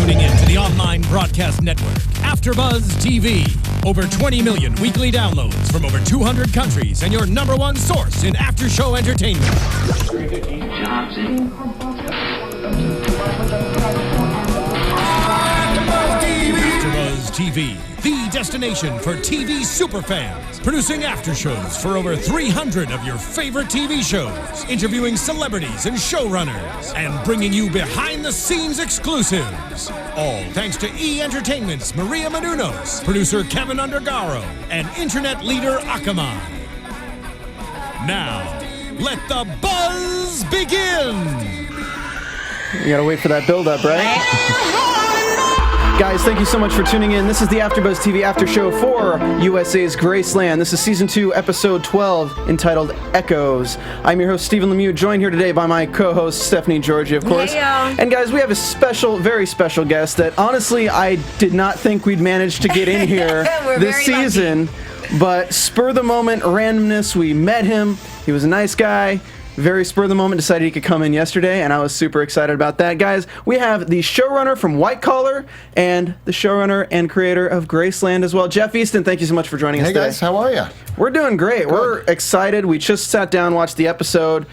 tuning in to the online broadcast network, AFTERBUZZ TV. Over 20 million weekly downloads from over 200 countries and your number one source in after-show entertainment. AFTERBUZZ TV, the destination for TV superfans, producing after-shows for over 300 of your favorite TV shows, interviewing celebrities and showrunners, and bringing you behind-the-scenes exclusives. All thanks to E! Entertainment's Maria Menounos, producer Kevin Undergaro, and internet leader Akamai. Now, let the buzz begin! You gotta wait for that build-up, right? Guys, thank you so much for tuning in. This is the AfterBuzz TV After Show for USA's Graceland. This is Season 2, Episode 12, entitled Echoes. I'm your host, Stephen Lemieux, joined here today by my co-host, Stephanie Giorgi, of course. Hey, and guys, we have a special, very special guest that, honestly, I did not think we'd manage to get in here this season. But spur-of-the-moment randomness, we met him. He was a nice guy. Very spur of the moment, decided he could come in yesterday, and I was super excited about that. Guys, we have the showrunner from White Collar and the showrunner and creator of Graceland as well. Jeff Eastin, thank you so much for joining us today. Hey guys, how are you? We're doing great. Good. We're excited. We just sat down, watched the episode.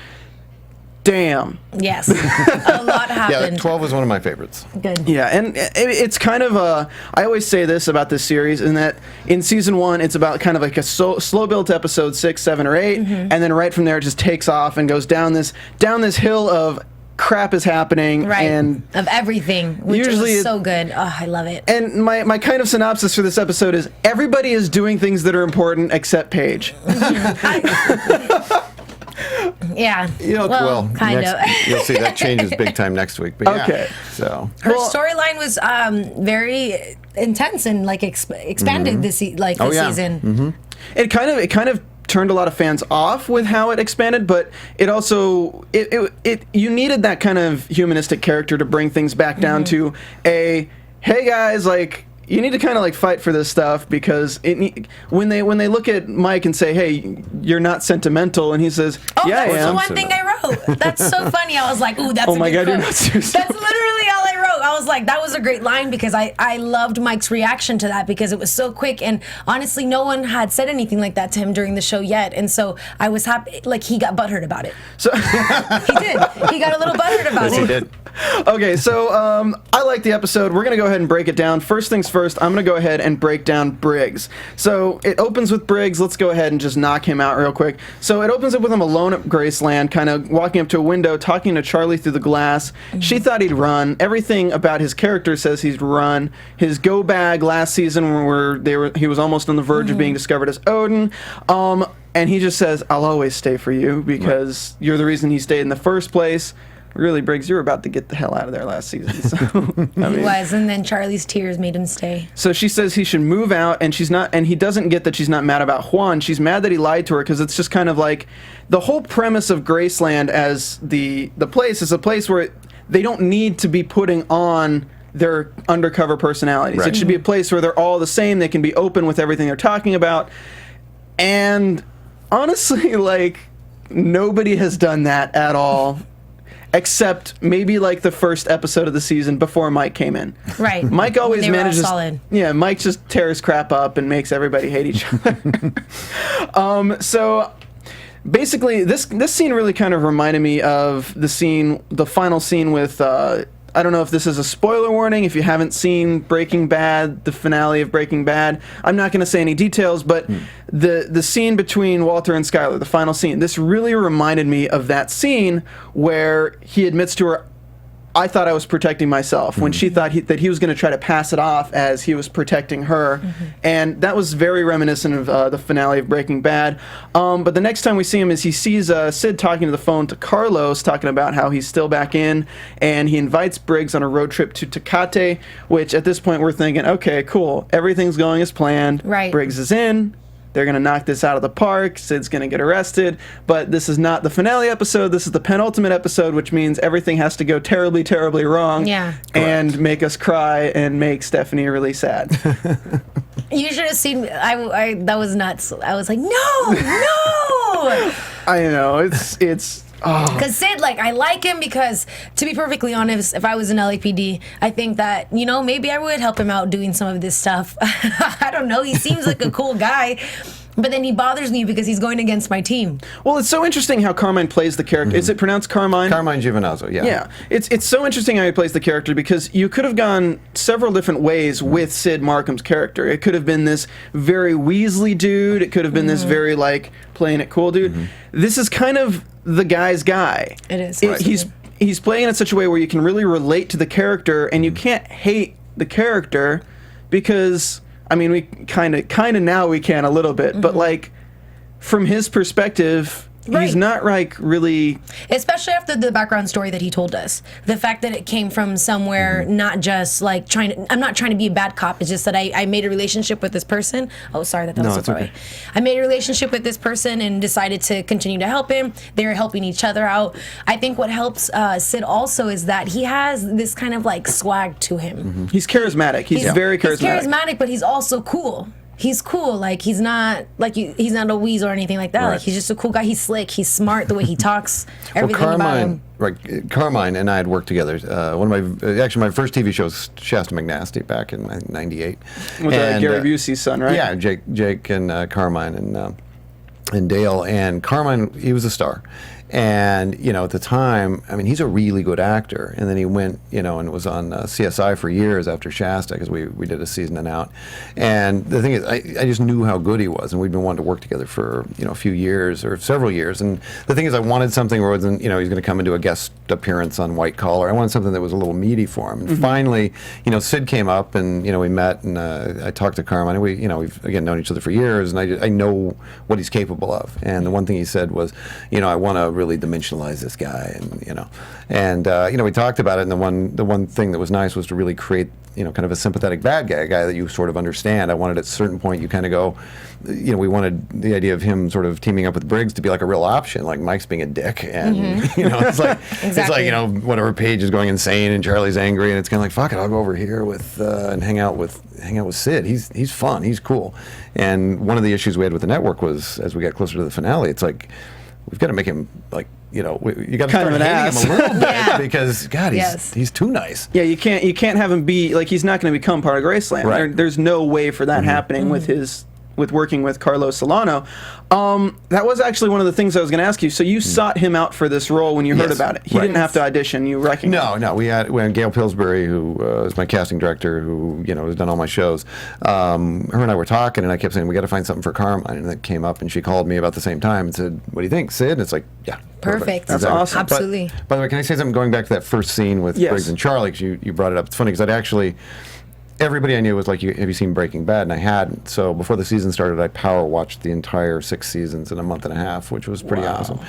Damn. Yes. A lot happened. Yeah, 12 was one of my favorites. Good. Yeah, and it's kind of a... I always say this about this series, in that in Season 1, it's about kind of like a slow build to Episode 6, 7, or 8, and then right from there it just takes off and goes down this hill of crap is happening. Right. And of everything, which usually is so good. Oh, I love it. And my kind of synopsis for this episode is everybody is doing things that are important except Paige. Yeah. Well, kind of. You'll see that changes big time next week. But Okay. Yeah, so Her storyline was very intense and like expanded this season. Mm-hmm. It kind of turned a lot of fans off with how it expanded, but it also you needed that kind of humanistic character to bring things back down to a, hey guys, like, you need to kind of like fight for this stuff, because when they look at Mike and say, hey, you're not sentimental, and he says, yeah, I am. That's the one thing I wrote. That's so funny. I was like, ooh, that's Oh my God, quote. you're not serious. That's literally all I wrote. I was like, that was a great line, because I loved Mike's reaction to that, because it was so quick, and honestly, no one had said anything like that to him during the show yet, and so I was happy, like, he got butthurt about it. So He did. He got a little butthurt about yes, it. he did. Okay, so I like the episode. We're going to go ahead and break it down. First things first, I'm going to go ahead and break down Briggs. So it opens with Briggs. Let's go ahead and just knock him out real quick. So it opens up with him alone at Graceland, kind of walking up to a window, talking to Charlie through the glass. She thought he'd run. Everything about his character says he's run. His go bag last season, where he was almost on the verge of being discovered as Odin. And he just says, I'll always stay for you, because you're the reason he stayed in the first place. Really, Briggs, you were about to get the hell out of there last season. So, He was, and then Charlie's tears made him stay. So she says he should move out, and he doesn't get that she's not mad about Juan. She's mad that he lied to her, because it's just kind of like the whole premise of Graceland as the place is a place where they don't need to be putting on their undercover personalities. Right. It should be a place where they're all the same. They can be open with everything they're talking about. And honestly, like, nobody has done that at all. Except maybe like the first episode of the season before Mike came in. Right. Mike always They were all manages. solid. Yeah, Mike just tears crap up and makes everybody hate each other. So basically, this scene really kind of reminded me of the final scene with. I don't know if this is a spoiler warning. If you haven't seen Breaking Bad, the finale of Breaking Bad, I'm not going to say any details, but the scene between Walter and Skyler, the final scene, this really reminded me of that scene where he admits to her, I thought I was protecting myself, when she thought that he was going to try to pass it off as he was protecting her. And that was very reminiscent of the finale of Breaking Bad. But the next time we see him is he sees Sid talking to the phone to Carlos, talking about how he's still back in, and he invites Briggs on a road trip to Tecate, which at this point we're thinking, okay, cool, everything's going as planned. Right. Briggs is in. They're going to knock this out of the park. Sid's going to get arrested. But this is not the finale episode. This is the penultimate episode, which means everything has to go terribly, terribly wrong. Yeah. And make us cry and make Stephanie really sad. You should have seen. That was nuts. I was like, no. I know. It's Because Sid, like, I like him because, to be perfectly honest, if I was in LAPD, I think that, you know, maybe I would help him out doing some of this stuff. I don't know. He seems like a cool guy. But then he bothers me because he's going against my team. Well, it's so interesting how Carmine plays the character. Is it pronounced Carmine? Carmine Giovinazzo, yeah. Yeah, it's so interesting how he plays the character because you could have gone several different ways with Sid Markham's character. It could have been this very Weasley dude. It could have been this very, like, playing it cool dude. This is kind of the guy's guy. It is. He's playing it in such a way where you can really relate to the character and you can't hate the character because... I mean, we kind of now we can a little bit, but like from his perspective, he's not like really. Especially after the background story that he told us, the fact that it came from somewhere not just like trying to. I'm not trying to be a bad cop. It's just that I made a relationship with this person. Oh, sorry that was so far away. I made a relationship with this person and decided to continue to help him. They were helping each other out. I think what helps Sid also is that he has this kind of like swag to him. He's charismatic. He's very charismatic. He's charismatic, but he's also cool. He's cool. Like he's not like he's not a wheeze or anything like that. Right. Like he's just a cool guy. He's slick. He's smart. The way he talks. Everything about him. Right, Carmine and I had worked together. One of my first TV show was Shasta McNasty back in '98. With Gary Busey's son, right? Yeah, Jake and Carmine and Dale. And Carmine, he was a star. And, you know, at the time, I mean, he's a really good actor. And then he went, you know, and was on CSI for years after Shasta because we did a season and out. And the thing is, I just knew how good he was. And we'd been wanting to work together for, you know, a few years or several years. And the thing is, I wanted something where it wasn't, you know, he's going to come and do a guest appearance on White Collar. I wanted something that was a little meaty for him. And finally, you know, Sid came up and, you know, we met and I talked to Carmine. And we, you know, we've, again, known each other for years. And I know what he's capable of. And the one thing he said was, you know, I want to really dimensionalize this guy, and you know, we talked about it. And the one thing that was nice was to really create, you know, kind of a sympathetic bad guy, a guy that you sort of understand. I wanted at a certain point you kind of go, you know, we wanted the idea of him sort of teaming up with Briggs to be like a real option, like Mike's being a dick, and you know, it's like it's like, you know, whatever, Paige is going insane and Charlie's angry, and it's kind of like, fuck it, I'll go over here with and hang out with Sid. He's fun, he's cool. And one of the issues we had with the network was, as we got closer to the finale, it's like, we've got to make him like, you know, you got to start hating him a little bit because God, he's too nice. Yeah, you can't have him be like, he's not going to become part of Graceland. Right. There's no way for that happening with working with Carlos Solano. That was actually one of the things I was going to ask you. So you sought him out for this role when you heard about it. He didn't have to audition. You recognized. No. We had Gail Pillsbury, who is my casting director, who, you know, has done all my shows. Her and I were talking, and I kept saying, we got to find something for Carmine. And that came up, and she called me about the same time and said, what do you think, Sid? And it's like, yeah. Perfect. That's awesome. Absolutely. But, by the way, can I say something going back to that first scene with Briggs and Charlie? Because you brought it up. It's funny because I'd actually... Everybody I knew was like, have you seen Breaking Bad? And I hadn't. So before the season started, I power watched the entire 6 seasons in a month and a half, which was pretty awesome.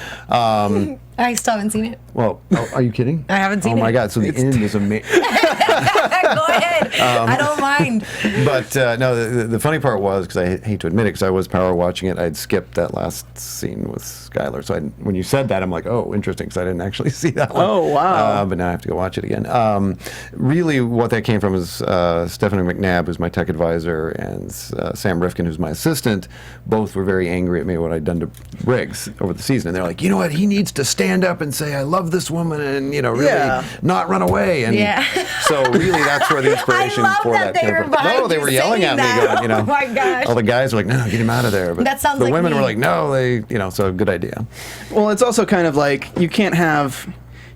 I still haven't seen it. Well, are you kidding? I haven't seen it. Oh my God! So the end is amazing. Go ahead. I don't mind. But no, the funny part was, because I hate to admit it, because I was power watching it, I'd skipped that last scene with Skylar. So when you said that, I'm like, oh, interesting, because I didn't actually see that one. Oh, wow. But now I have to go watch it again. Really, what that came from is Stephanie McNabb, who's my tech advisor, and Sam Rifkin, who's my assistant. Both were very angry at me what I'd done to Briggs over the season, and they're like, you know what, he needs to stand up and say, I love this woman, and, you know, really not run away. And so really that's where the inspiration for that came from. No, they were yelling at me, going, you know, oh my gosh. all the guys were like, no, get him out of there. But that sounds the like women me. were like, no, so good idea. Well, it's also kind of like, you can't have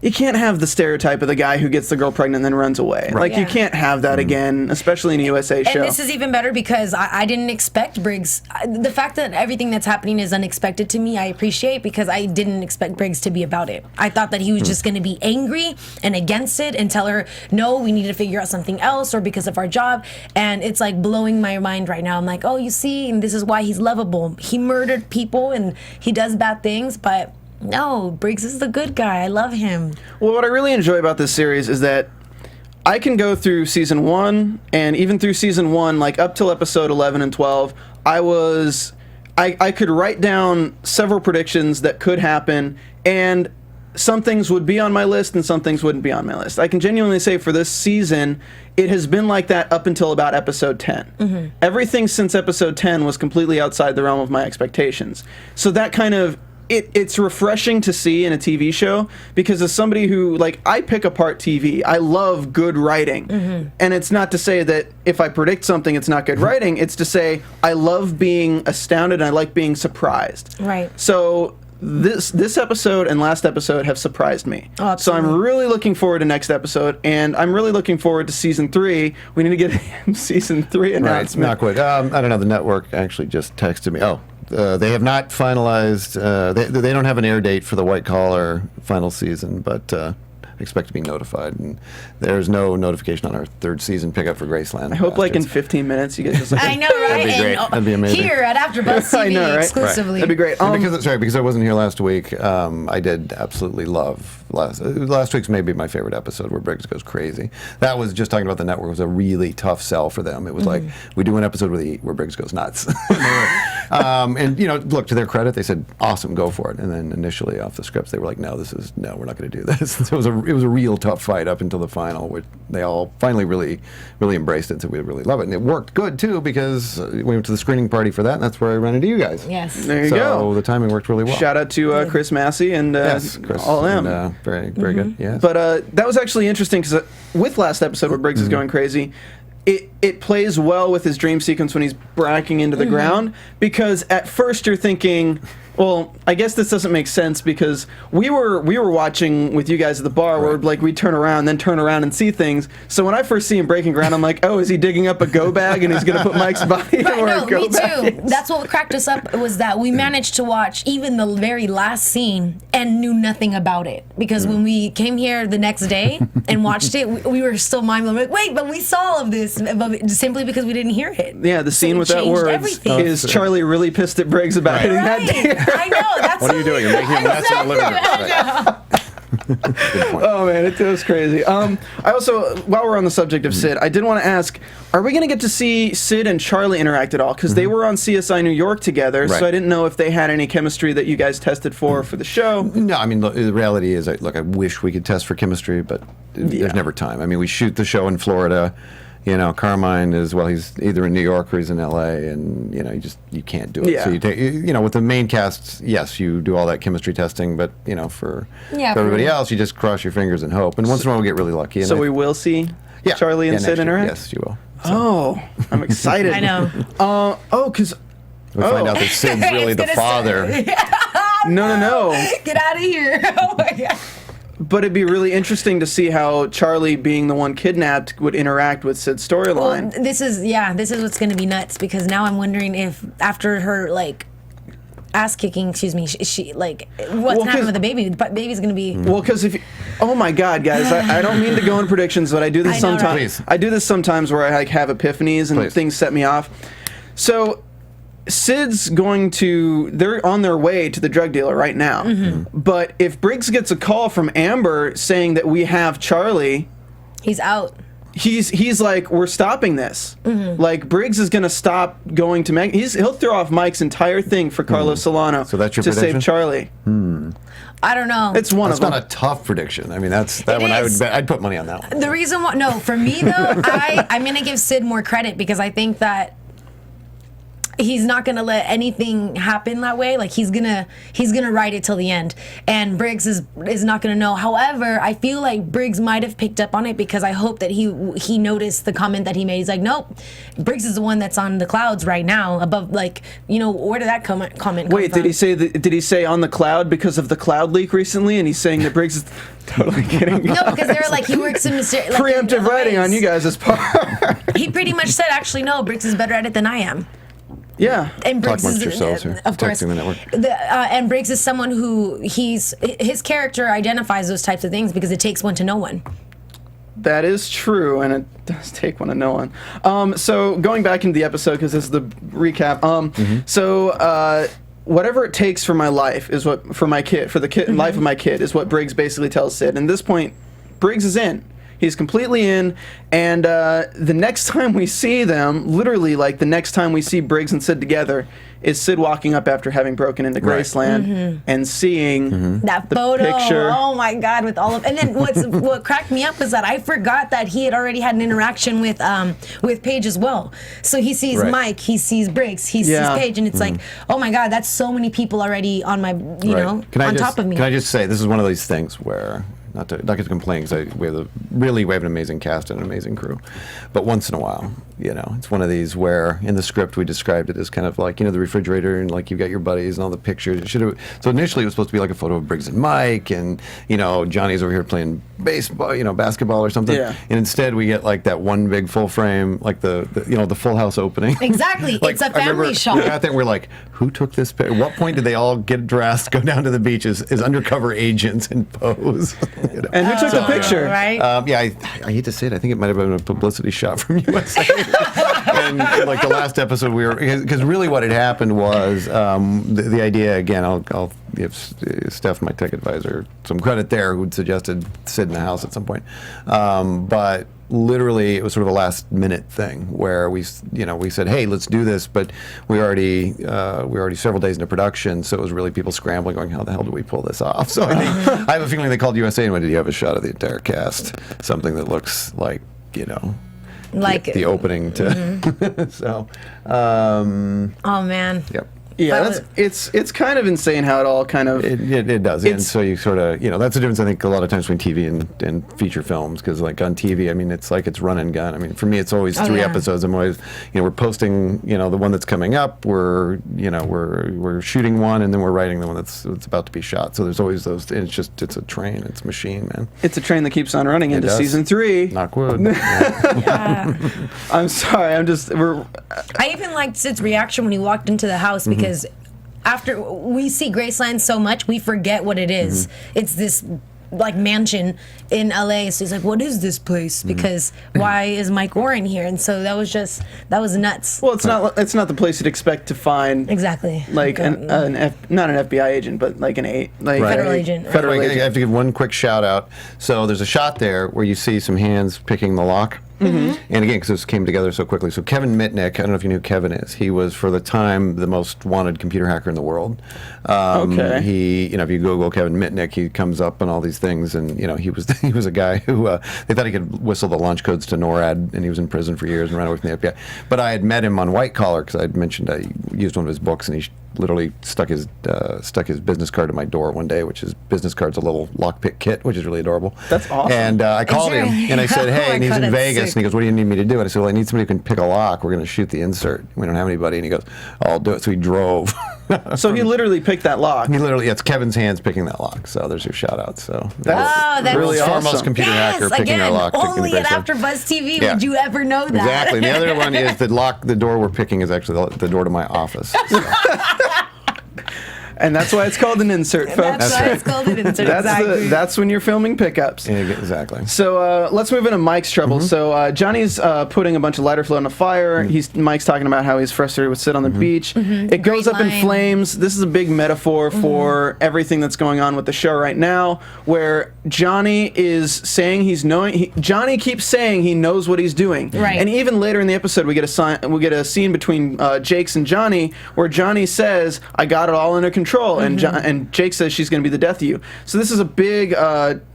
the stereotype of the guy who gets the girl pregnant and then runs away. Like, you can't have that again, especially in a USA show. And this is even better because I didn't expect Briggs. The fact that everything that's happening is unexpected to me, I appreciate, because I didn't expect Briggs to be about it. I thought that he was just going to be angry and against it and tell her, no, we need to figure out something else, or because of our job. And it's like blowing my mind right now. I'm like, oh, you see, and this is why he's lovable. He murdered people and he does bad things, but no, Briggs is the good guy. I love him. Well, what I really enjoy about this series is that I can go through season 1, and even through season 1, like up till episode 11 and 12, I could write down several predictions that could happen, and some things would be on my list and some things wouldn't be on my list. I can genuinely say for this season, it has been like that up until about episode 10. Everything since episode 10 was completely outside the realm of my expectations. So that kind of it's refreshing to see in a TV show, because as somebody who, like, I pick apart TV, I love good writing. And it's not to say that if I predict something it's not good writing, it's to say I love being astounded and I like being surprised. Right. So this episode and last episode have surprised me. Oh, so I'm absolutely. really looking forward to next episode, and I'm really looking forward to season 3. We need to get a season 3 Right, announcement. not quite. I don't know. The network actually just texted me. Oh, they have not finalized. They don't have an air date for the White Collar final season, but expect to be notified. And there's no notification on our 3rd season pickup for Graceland. I hope like in 15 minutes you guys just like I know, right? That'd be great. That'd be amazing. Here at AFTERBUZZ TV I know, right? exclusively. That'd be great. And because I wasn't here last week, I did absolutely love last week's maybe my favorite episode, where Briggs goes crazy. That was just talking about the network. It was a really tough sell for them. It was like, we do an episode where Briggs goes nuts. And look, to their credit, they said, awesome, go for it. And then initially off the scripts, they were like, no, we're not going to do this. So it was a real tough fight up until the final, where they all finally really embraced it. So we really love it, and it worked good too, because we went to the screening party for that, and that's where I ran into you guys. Yes. There you So go. the timing worked really well. Shout out to Chris Massey and Yes, Chris, all them. and, very good. Yes. But that was actually interesting, because with last episode where Briggs is going crazy, it plays well with his dream sequence when he's breaking into the ground, because at first you're thinking, well, I guess this doesn't make sense, because we were watching with you guys at the bar where like we turn around and see things. So when I first see him breaking ground, I'm like, oh, is he digging up a go bag and he's gonna put Mike's body in where No, a go me bag too. is? That's what cracked us up, was that we managed to watch even the very last scene and knew nothing about it, because when we came here the next day and watched it, we were still mind blown. Like, wait, but we saw all of this, but simply because we didn't hear it. Yeah, the scene it with that changed words everything. is Charlie really pissed at Briggs about hitting that deer. I know. That's What are you doing? You're making a mess in the living room. Right. Good point. Oh man, it was crazy. I also, while we're on the subject of Sid, I did want to ask: are we going to get to see Sid and Charlie interact at all? Because they were on CSI New York together, Right. so I didn't know if they had any chemistry that you guys tested for the show. No, I mean, the reality is, look, I wish we could test for chemistry, but there's never time. I mean, we shoot the show in Florida. Carmine is, well, he's either in New York or he's in L.A., and, you can't do it. Yeah. So you take, with the main casts, yes, you do all that chemistry testing, but, for everybody else, you just cross your fingers and hope. And once in a while, we get really lucky. And So we will see Charlie and next Sid year. interact? Yes, you will. Oh, I'm excited. I know. Because We find out that Sid's really the gonna father. no. Get out of here. Oh my God. But it'd be really interesting to see how Charlie, being the one kidnapped, would interact with Sid's storyline. Well, this is what's going to be nuts, because now I'm wondering if after her ass kicking, excuse me, she what's going to happen with the baby? The baby's going to be. Well, because oh my God, guys, I don't mean to go in predictions, but I do this I know, right? sometimes. Please. I do this sometimes where I have epiphanies and Please. things set me off. So Sid's they're on their way to the drug dealer right now. But if Briggs gets a call from Amber saying that we have Charlie, He's out. he's like, we're stopping this. Like, Briggs is going to stop going to he'll throw off Mike's entire thing for Carlos Solano So that's your to prediction? save Charlie. I don't know. It's one That's of them. not a tough prediction. I mean, that It one is. I'd put money on that one. The reason why, no, for me though, I'm gonna give Sid more credit, because I think that he's not gonna let anything happen that way. Like, he's gonna ride it till the end, and Briggs is not gonna know. However, I feel like Briggs might have picked up on it, because I hope that he noticed the comment that he made. He's like, nope, Briggs is the one that's on the clouds right now, above, where did that comment come Wait, from? did he say on the cloud because of the cloud leak recently? And he's saying that Briggs is totally kidding. No, because they were like, he works in mysterious, Preemptive writing on you guys' part. He pretty much said, actually, no, Briggs is better at it than I am. Yeah. And Talk Briggs amongst is, yourselves here. of course. Texting the network. And Briggs is someone who his character identifies those types of things, because it takes one to know one. That is true, and it does take one to know one. So going back into the episode, because this is the recap. So whatever it takes for my life is what for the life of my kid is what Briggs basically tells Sid. And at this point, Briggs is in. He's completely in, and the next time we see them, literally, like, the next time we see Briggs and Sid together, is Sid walking up after having broken into Graceland and seeing that the photo. picture. Oh my God! With all of, and then what cracked me up was that I forgot that he had already had an interaction with Paige as well. So he sees Mike, he sees Briggs, he sees Paige, and it's like, oh my God, that's so many people already on my, you know, on top of me. Can I just say, this is one of these things where, not to complain, because we have an amazing cast and an amazing crew, but once in a while, you know, it's one of these where in the script we described it as kind of like, you know, the refrigerator, and like you've got your buddies and all the pictures. So initially it was supposed to be like a photo of Briggs and Mike, and, you know, Johnny's over here playing baseball, you know, basketball or something. Yeah. And instead we get like that one big full frame, like the you know, the Full House opening. Exactly. Like, it's a family shot. We got there and we're like, who took this picture? At what point did they all get dressed, go down to the beach as undercover agents and pose? You know? And who took the picture? Right? Yeah, I hate to say it. I think it might have been a publicity shot from USA. And like the last episode, because really what had happened was the idea. Again, I'll give Steph, my tech advisor, some credit there, who'd suggested Sid in the house at some point. But literally, it was sort of a last minute thing where we said, hey, let's do this, but we already several days into production, so it was really people scrambling, going, how the hell do we pull this off? So I have a feeling they called USA and went, did you have a shot of the entire cast? Something that looks like, you know, like the opening to. So. Oh man. Yep. Yeah, it's kind of insane how it all kind of it does, and so you sort of, you know, that's the difference I think a lot of times between TV and feature films, because like on TV, I mean, it's like it's run and gun. I mean, for me, it's always 3 episodes. I'm always, you know, we're posting, you know, the one that's coming up. We're shooting one, and then we're writing the one that's about to be shot. So there's always those. And it's a train. It's a machine, man. It's a train that keeps on running into season 3. Knock wood. Yeah. I'm sorry. I even liked Sid's reaction when he walked into the house, because after we see Graceland so much, we forget what it is. It's this like mansion in LA. So he's like, what is this place? Because why is Mike Warren here? And so that was nuts. Well, it's not the place you'd expect to find exactly like not an FBI agent, but like federal agent. Federal agent. I have to give one quick shout out. So there's a shot there where you see some hands picking the lock. And again, because this came together so quickly. So Kevin Mitnick, I don't know if you knew who Kevin is. He was, for the time, the most wanted computer hacker in the world. Okay. He, you know, if you Google Kevin Mitnick, he comes up on all these things, and you know, he was a guy who they thought he could whistle the launch codes to NORAD, and he was in prison for years and ran away from the FBI. But I had met him on White Collar, because I'd mentioned I used one of his books, and he literally stuck his business card to my door one day, which his business card's a little lockpick kit, which is really adorable. That's awesome. And I called him and I said, hey, and he's in Vegas, sick. and he goes, what do you need me to do? And I said, well, I need somebody who can pick a lock. We're going to shoot the insert. We don't have anybody. And he goes, I'll do it. So he drove. So he literally picked that lock. It's Kevin's hands picking that lock. So there's your shout out. So that's really awesome. Foremost computer hacker picking our lock. Only at AfterBuzz TV would you ever know that. Exactly. The other one is the door we're picking is actually the door to my office. So. And that's why it's called an insert, folks. That's why it's called an insert. That's when you're filming pickups. Yeah, exactly. So let's move into Mike's trouble. So Johnny's putting a bunch of lighter fluid on a fire. Mike's talking about how he's frustrated with Sid on the beach. It goes up in flames. This is a big metaphor for everything that's going on with the show right now, where Johnny is saying Johnny keeps saying he knows what he's doing. Right. And even later in the episode, we get a scene between Jakes and Johnny where Johnny says, "I got it all under control." And Jake says she's going to be the death of you. So this is a big,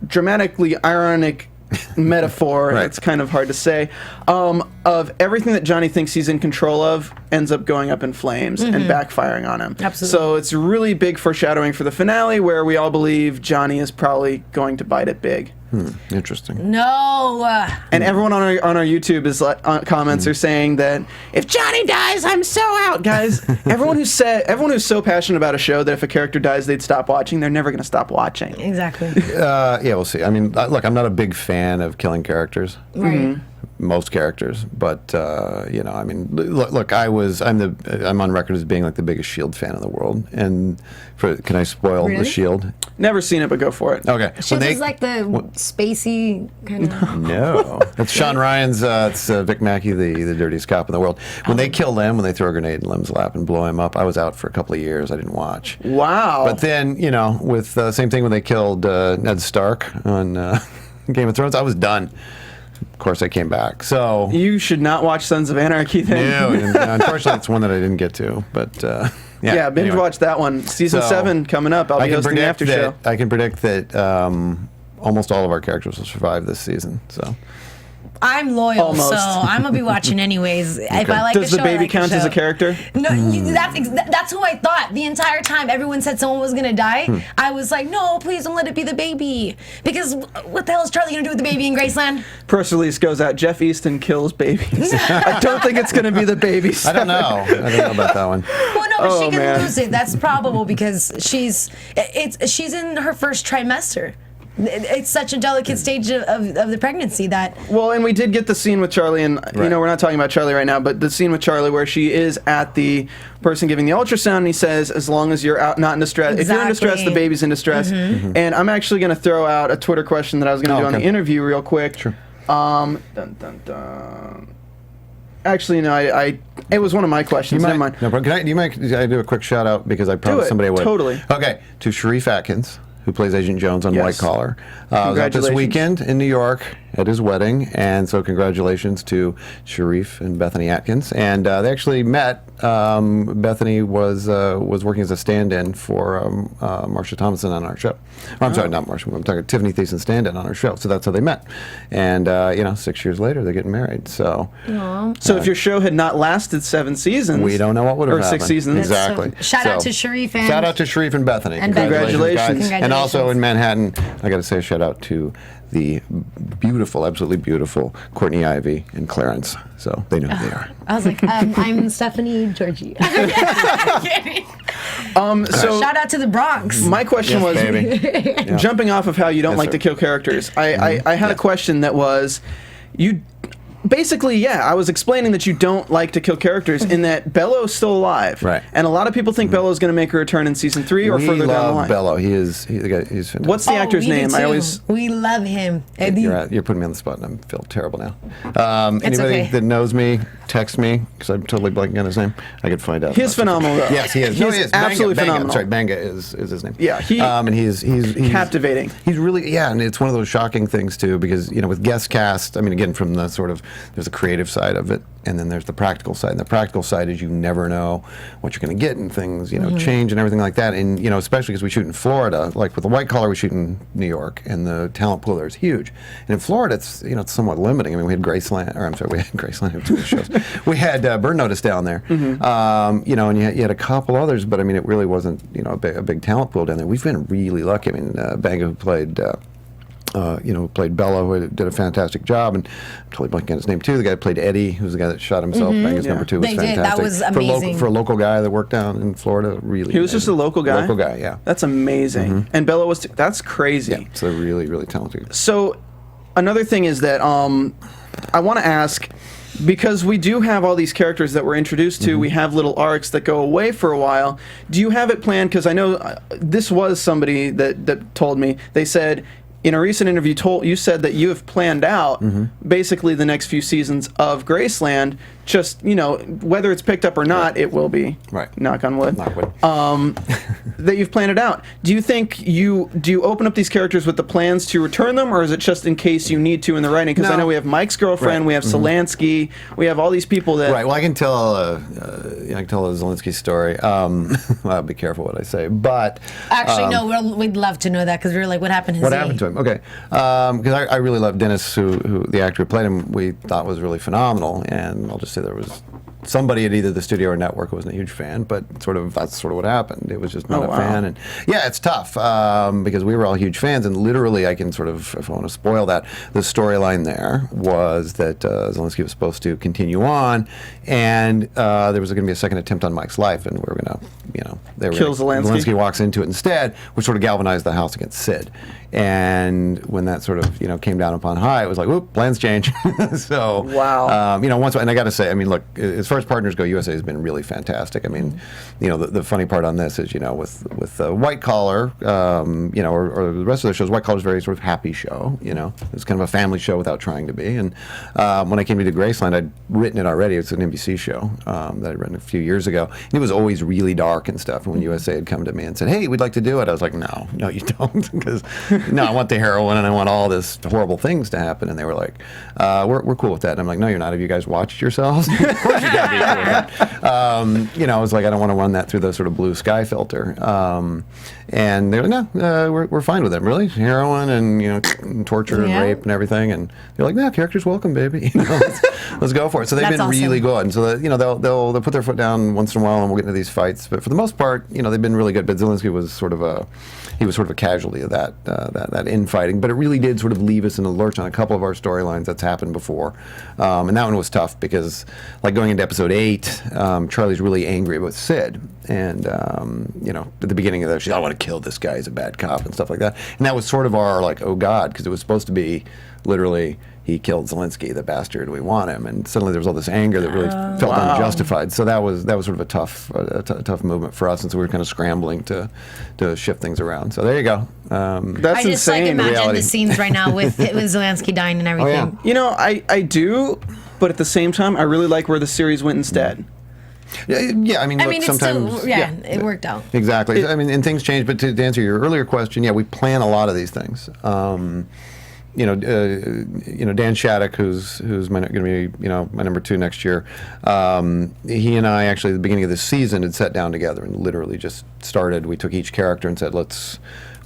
dramatically ironic metaphor. Right. It's kind of hard to say. Of everything that Johnny thinks he's in control of ends up going up in flames and backfiring on him. Absolutely. So it's really big foreshadowing for the finale, where we all believe Johnny is probably going to bite it big. Interesting. No. And everyone on our YouTube is comments are saying that if Johnny dies, I'm so out, guys. everyone who's so passionate about a show that if a character dies, they'd stop watching. They're never going to stop watching. Exactly. Yeah, we'll see. I mean, look, I'm not a big fan of killing characters. Right. Most characters, but you know, I mean, look, I'm on record as being like the biggest S.H.I.E.L.D. fan in the world. And can I spoil the S.H.I.E.L.D.? Never seen it, but go for it. Okay. S.H.I.E.L.D. is like the spacey kind of. No, it's Sean Ryan's. It's Vic Mackey, the dirtiest cop in the world. When they kill Lem, when they throw a grenade in Lem's lap and blow him up, I was out for a couple of years. I didn't watch. Wow. But then, you know, with same thing when they killed Ned Stark on. Game of Thrones. I was done. Of course, I came back. So You should not watch Sons of Anarchy then. no, unfortunately, it's one that I didn't get to. But Yeah, binge anyway. watch that one. Season So, 7 coming up. I'll be hosting the after show. I can predict that almost all of our characters will survive this season. So I'm loyal, Almost. so I'm gonna be watching anyways. If I like Does the the show, I baby like the count as show. a character? No, that's who I thought the entire time. Everyone said someone was gonna die. I was like, no, please don't let it be the baby, because what the hell is Charlie gonna do with the baby in Graceland? Press release goes out. Jeff Eastin kills babies. I don't think it's going to be the babies. I don't know. I don't know about that one. Well, no, but Oh, she can man. lose it. That's probable because she's in her first trimester. It's such a delicate stage of the pregnancy that. Well, and we did get the scene with Charlie, and Right. we're not talking about Charlie right now, but the scene with Charlie where she is at the person giving the ultrasound, and he says, as long as you're out, not in distress, if you're in distress, the Exactly. baby's in distress. And I'm actually going to throw out a Twitter question that I was going to do on the okay. interview real quick. Sure. Dun, dun, dun. Actually, no, it was one of my questions. Never mind. No, but do you mind? I do a quick shout out because I promised it, somebody I would. totally. Okay, to Sharif Atkins, who plays Agent Jones on Yes. White Collar. I was out this Congratulations. weekend in New York at his wedding, and so congratulations to Sharif and Bethany Atkins. And they actually met. Bethany was working as a stand-in for Marsha Thomason on our show. Oh, I'm sorry, not Marsha. I'm talking Tiffany Thiessen stand-in on our show. So that's how they met. And 6 years later, they're getting married. So So if your show had not lasted 7 seasons, we don't know what would have or happened. 6 seasons. Exactly. Shout out So, to Sharif and shout out to Sharif and Bethany. And Congratulations. guys. And also in Manhattan, I got to say a shout out to the beautiful, absolutely beautiful Courtney Ivy and Clarence. So they know who they are. I was like, I'm Stephanie Giorgi. So Shout out to the Bronx. my question was, baby. jumping off of how you don't Yes, like sir. to kill characters, I had a question that was, you basically, I was explaining that you don't like to kill characters in that Bello's still alive, Right. And a lot of people think Bello's going to make a return in season 3 or We further down the love line. Bello. He's fantastic. What's the actor's we do name? too. We love him. And You're putting me on the spot, and I feel terrible now. Anybody okay. that knows me, text me, because I'm totally blanking on his name. I could find out. He's phenomenal, though. Yes, he is. He's he is. absolutely Banga. phenomenal. I'm sorry, Banga is his name. Yeah, and he's captivating. He's really, and it's one of those shocking things too, because with guest cast, I mean, again, from the sort of, there's a creative side of it, and then there's the practical side. And the practical side is you never know what you're going to get, and things change and everything like that. And especially because we shoot in Florida, like with the White Collar, we shoot in New York, and the talent pool there is huge. And in Florida, it's it's somewhat limiting. I mean, we had Graceland, or I'm sorry, we had Graceland, we had 2 shows. We had Burn Notice down there, and you had a couple others, but I mean, it really wasn't a big talent pool down there. We've been really lucky. I mean, Banga, who played. Played Bella, who did a fantastic job, and I'm totally blanking on his name too. The guy who played Eddie, who's the guy that shot himself. Banga's number 2 was They did. fantastic. That was amazing. For a local guy that worked down in Florida, really. He was just a local guy? Local guy, yeah. That's amazing. And Bello was, that's crazy. Yeah, so really, really talented. So, another thing is that I want to ask, because we do have all these characters that we're introduced to, we have little arcs that go away for a while. Do you have it planned? Because I know this was somebody that told me. They said, in a recent interview, you said that you have planned out basically the next few seasons of Graceland. Just whether it's picked up or not, it will be. Right. Knock on wood. Knock wood. That you've planned it out. Do you think do you open up these characters with the plans to return them, or is it just in case you need to in the writing? Because I No. know we have Mike's girlfriend, Right. we have Solansky, we have all these people that. Right. Well, I can tell a Zelensky story. I'll be careful what I say, but Actually, no, we'd love to know that because we were like, what happened to what Z? happened to him? Okay, because I really love Dennis, who the actor who played him. We thought was really phenomenal, and I'll just say there was somebody at either the studio or network who wasn't a huge fan, but that's sort of what happened. It was just not Oh, a wow. fan, and yeah, it's tough because we were all huge fans, and literally, I can sort of, if I want to spoil that, the storyline there was that Zelensky was supposed to continue on, and there was going to be a second attempt on Mike's life, and we were going to, they were Kill gonna- Zelensky? Zelensky walks into it instead, which sort of galvanized the house against Sid. And when that sort of came down upon high, it was like, whoop, plans change. So Wow. and I got to say, I mean, look, as far as partners go, USA has been really fantastic. I mean, the funny part on this is, with White Collar, or the rest of the shows, White Collar's a very sort of happy show. It's kind of a family show without trying to be. And when I came to do Graceland, I'd written it already. It's an NBC show that I'd written a few years ago. And it was always really dark and stuff. And when USA had come to me and said, "Hey, we'd like to do it," I was like, "No, you don't," because no, I want the heroin and I want all this horrible things to happen. And they were like, we're cool with that. And I'm like, no, you're not. Have you guys watched yourselves? Of course you gotta be cool with that. You know, I was like, I don't want to run that through the sort of blue sky filter. And they were like, no, we're fine with it. Really? Heroin and, you know, torture and rape and everything. And they're like, no, character's welcome, baby. You know, let's go for it. So they've been really good. And so, you know, they'll put their foot down once in a while and we'll get into these fights. But for the most part, you know, they've been really good. But Zelensky was sort of a casualty of that infighting. But it really did sort of leave us in a lurch on a couple of our storylines. That's happened before. And that one was tough because, like, going into episode 8, Charlie's really angry with Sid. And, you know, at the beginning of that, she's, I want to kill this guy, he's a bad cop and stuff like that. And that was sort of our, like, oh, God, because it was supposed to be literally, he killed Zelensky, the bastard, we want him. And suddenly there was all this anger that really felt unjustified. So that was sort of a tough movement for us. And so we were kind of scrambling to shift things around. So there you go. That's I just insane. like imagine reality. the scenes right now with Zelensky dying and everything. Oh, yeah. You know, I do, but at the same time, I really like where the series went instead. Yeah, I mean, look, it's sometimes still, it worked out. Exactly. I mean, and things change. But to answer your earlier question, yeah, we plan a lot of these things. You know, Dan Shattuck, who's going to be, you know, my number 2 next year. He and I actually at the beginning of this season had sat down together and literally just started. We took each character and said,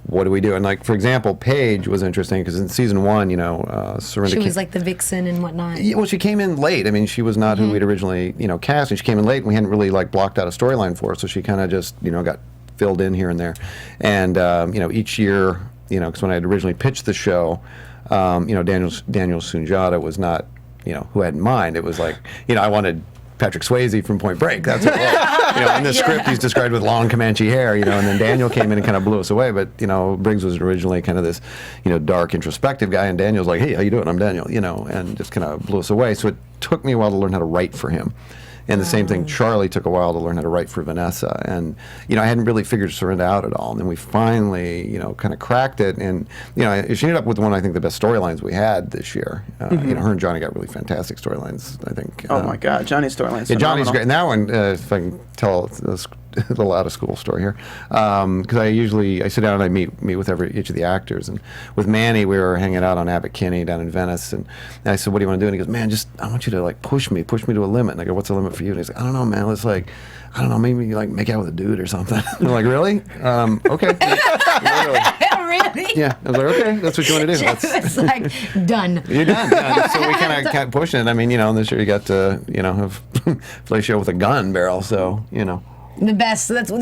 what do we do? And, like, for example, Paige was interesting because in season 1, you know, Serinda She was like the vixen and whatnot. Yeah, well, she came in late. I mean, she was not who we'd originally, you know, cast, and she came in late, and we hadn't really, like, blocked out a storyline for her, so she kind of just, you know, got filled in here and there. And, you know, each year, you know, because when I had originally pitched the show, you know, Daniel Sunjata was not, you know, who I had in mind. It was like, you know, I wanted Patrick Swayze from Point Break. That's what it was. You know, in the script, he's described with long Comanche hair, you know, and then Daniel came in and kind of blew us away. But, you know, Briggs was originally kind of this, you know, dark, introspective guy, and Daniel's like, hey, how you doing? I'm Daniel, you know, and just kind of blew us away. So it took me a while to learn how to write for him. And the same thing, Charlie took a while to learn how to write for Vanessa. And, you know, I hadn't really figured Serinda out at all. And then we finally, you know, kind of cracked it. And, you know, she ended up with one, I think, the best storylines we had this year. You know, her and Johnny got really fantastic storylines, I think. Oh, my God. Johnny's storyline's Yeah, Johnny's phenomenal. great. And that one, if I can tell a little out of school story here, because I sit down and I meet with each of the actors. And with Manny, we were hanging out on Abbot Kinney down in Venice, and I said, "What do you want to do?" And he goes, "Man, I want you to, like, push me to a limit." And I go, "What's the limit for you?" And he's like, "I don't know, man. Let's, like, I don't know, maybe, like, make out with a dude or something." And I'm like, "Really? Okay." Really? Really? Yeah, I was like, "Okay, that's what you want to do." Jeff was like, done. You're done. Yeah. So we kind of pushing it. I mean, you know, this year you got to, you know, have fellatio with a gun barrel. So, you know. The best. That's the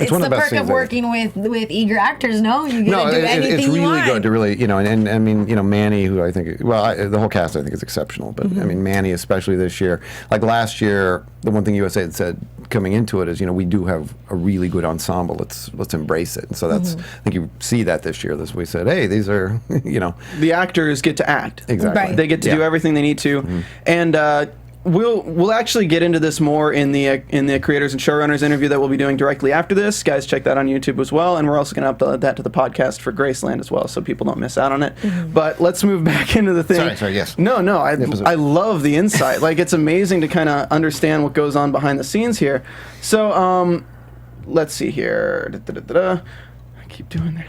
it's one the of the best perk of things working with eager actors. No, you get to do anything it's you really want. good to really, you know, and I mean, you know, Manny, who I think, the whole cast I think is exceptional, but I mean, Manny especially this year. Like last year, the one thing USA had said coming into it is, you know, we do have a really good ensemble. Let's embrace it. And so that's, I think you see that this year. We said, hey, these are, you know, The actors get to act. exactly. Right. They get to do everything they need to. And we'll actually get into this more in the creators and showrunners interview that we'll be doing directly after this. Guys, check that on YouTube as well, and we're also going to upload that to the podcast for Graceland as well, so people don't miss out on it. But let's move back into the thing. Sorry, yes. No, I love the insight. Like, it's amazing to kind of understand what goes on behind the scenes here. So let's see here. I keep doing that.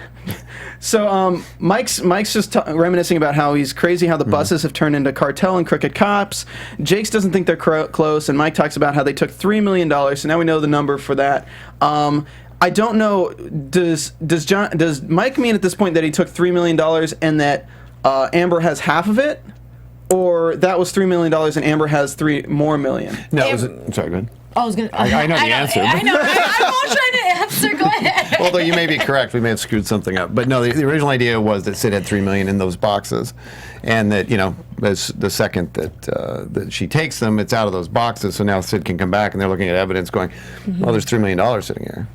So Mike's just reminiscing about how he's crazy how the buses have turned into cartel and crooked cops. Jakes doesn't think they're close, and Mike talks about how they took $3 million. So now we know the number for that. I don't know. Does Mike mean at this point that he took $3 million and that Amber has half of it, or that was $3 million and Amber has $3 more million? No, I'm sorry, go ahead. I was gonna. I know the answer. I know. I'm all trying to answer. Go ahead. Although you may be correct, we may have screwed something up. But no, the original idea was that Sid had $3 million in those boxes, and that, you know, as the second that she takes them, it's out of those boxes. So now Sid can come back, and they're looking at evidence, going, "Well, there's $3 million sitting here."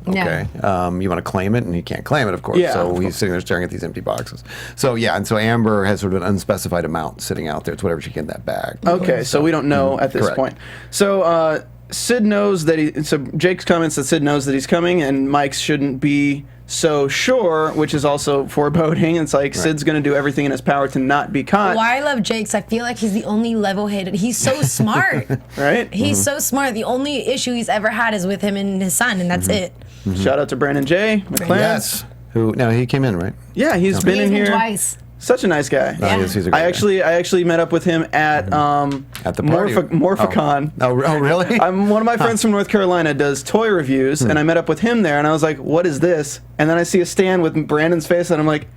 Okay, you want to claim it, and he can't claim it, of course. Yeah, so of he's course. sitting there staring at these empty boxes. So yeah, and so Amber has sort of an unspecified amount sitting out there. It's whatever she can in that bag. Okay, so we don't know at this Correct. point. So Sid knows that so Jake's comments that Sid knows that he's coming, and Mike's shouldn't be so sure, which is also foreboding. It's like Sid's going to do everything in his power to not be caught. Why I love Jakes, I feel like he's the only level-headed. He's so smart. Right? He's so smart. The only issue he's ever had is with him and his son, and that's it. Shout out to Brandon J. McLaren. Yes. Who? No, he came in, right? Yeah, he's been He's in been here. twice. Such a nice guy. No, he's a great guy. I actually met up with him at the party. Morphicon. Oh, really? One of my friends from North Carolina does toy reviews, and I met up with him there, and I was like, "What is this?" And then I see a stand with Brandon's face, and I'm like,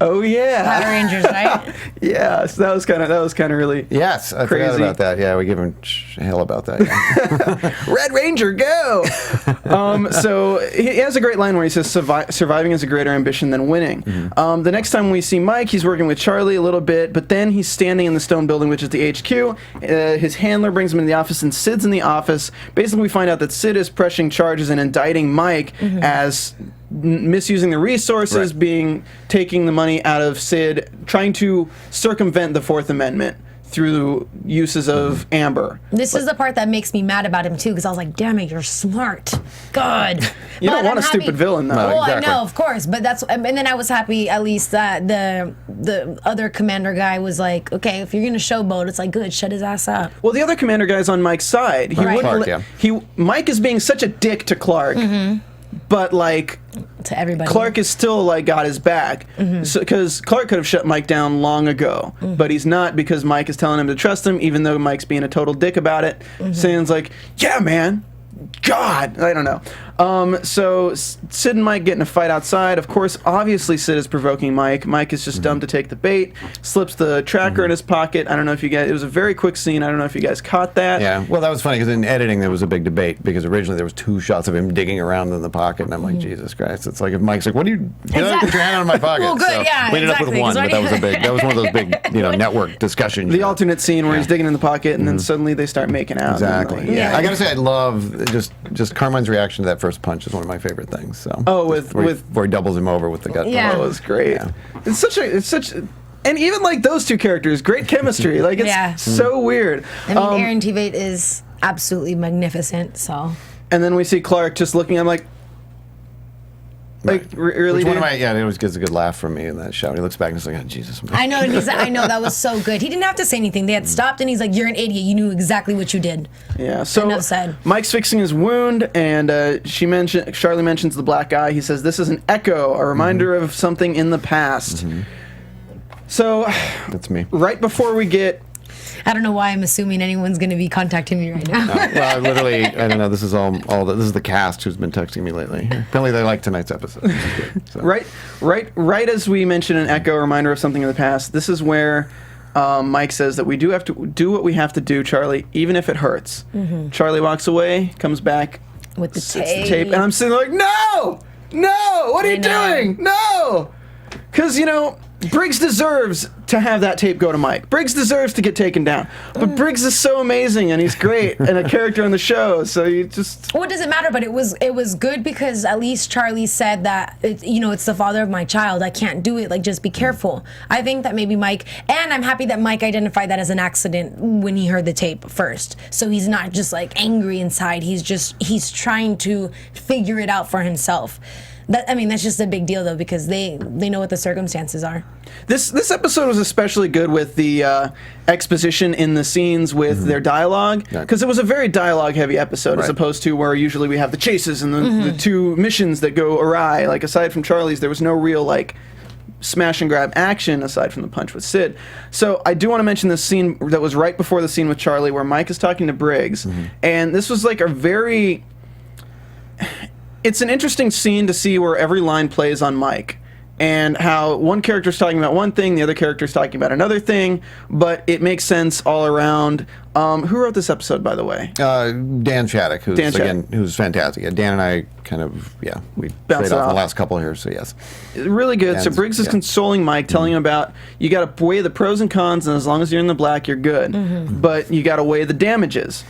"Oh yeah, Power Rangers, right? yeah." So that was kind of really Yes, I crazy. forgot about that. Yeah, we give him hell about that. Yeah. Red Ranger, go! So he has a great line where he says, "Surviving is a greater ambition than winning." The next time we see Mike, he's working with Charlie a little bit, but then he's standing in the stone building, which is the HQ. His handler brings him into the office, and Sid's in the office. Basically, we find out that Sid is pressing charges and indicting Mike as misusing the resources, taking the money out of Sid, trying to circumvent the Fourth Amendment through uses of amber. This is the part that makes me mad about him too, because I was like, "Damn it, you're smart, God." You don't But want I'm a stupid happy- villain, though. Well, exactly. I know, of course, but and then I was happy at least that the other commander guy was like, "Okay, if you're gonna showboat, it's like good, shut his ass up." Well, the other commander guy's on Mike's side. He Right. wouldn't Clark, Mike is being such a dick to Clark, but like To everybody. Clark is still like got his back, because Clark could have shut Mike down long ago, but he's not, because Mike is telling him to trust him, even though Mike's being a total dick about it, saying like, "Yeah, man, God," I don't know. So Sid and Mike get in a fight outside. Of course, obviously Sid is provoking Mike. Mike is just dumb to take the bait, slips the tracker in his pocket. I don't know if you guys, it was a very quick scene. I don't know if you guys caught that. Yeah, well, that was funny because in editing there was a big debate because originally there was 2 shots of him digging around in the pocket, and I'm like, Jesus Christ! It's like if Mike's like, "What do you? Get your hand out of my pocket." Well, good, yeah, we ended up with exactly, one, 'cause but that was a big. That was one of those big, network discussions. The alternate scene where he's digging in the pocket, and then suddenly they start making out. Exactly. Yeah. I gotta say, I love just Carmine's reaction to that first punch is one of my favorite things. So. Oh, where he doubles him over with the gut. Yeah. Oh, it was great. Yeah. It's such, and even like those two characters, great chemistry. Like it's Yeah. so weird. I mean, Aaron Tveit is absolutely magnificent. So And then we see Clark just looking. I'm like, really? Which one dude? of my, it always gets a good laugh from me in that shot. He looks back and he's like, "Oh, Jesus." I know, I know that was so good. He didn't have to say anything. They had stopped, and he's like, "You're an idiot. You knew exactly what you did." Yeah. So Enough said. Mike's fixing his wound, and Charlie mentions the black eye. He says this is an echo, a reminder of something in the past. So, That's me. right before we get. I don't know why I'm assuming anyone's going to be contacting me right now. Well, literally, I don't know. This is this is the cast who's been texting me lately. Apparently, they like tonight's episode. Which is good, so. Right as we mention an echo, a reminder of something in the past, this is where Mike says that we do have to do what we have to do, Charlie, even if it hurts. Charlie walks away, comes back With the sits tape. and I'm sitting there like, no, what are you doing? No, because Briggs deserves to have that tape go to Mike. Briggs deserves to get taken down. But Briggs is so amazing, and he's great, and a character on the show, so you just... Well, it doesn't matter, but it was good because at least Charlie said that it's the father of my child. I can't do it. Like, just be careful. I think that maybe Mike, and I'm happy that Mike identified that as an accident when he heard the tape first. So he's not just like angry inside. He's trying to figure it out for himself. That's just a big deal though, because they know what the circumstances are. This episode was especially good with the exposition in the scenes with their dialogue, because it was a very dialogue-heavy episode, as opposed to where usually we have the chases and the 2 missions that go awry. Like, aside from Charlie's, there was no real, like, smash and grab action aside from the punch with Sid. So I do want to mention this scene that was right before the scene with Charlie where Mike is talking to Briggs, and this was like a very... It's an interesting scene to see where every line plays on Mike, and how one character's talking about one thing, the other character's talking about another thing, but it makes sense all around. Who wrote this episode, by the way? Dan Shattuck, who's fantastic. Yeah, Dan and I we Bounce played it off off. the last couple here, so yes. Really good. So Dan's- Briggs is consoling Mike, telling him about, you got to weigh the pros and cons, and as long as you're in the black, you're good. But you got to weigh the damages.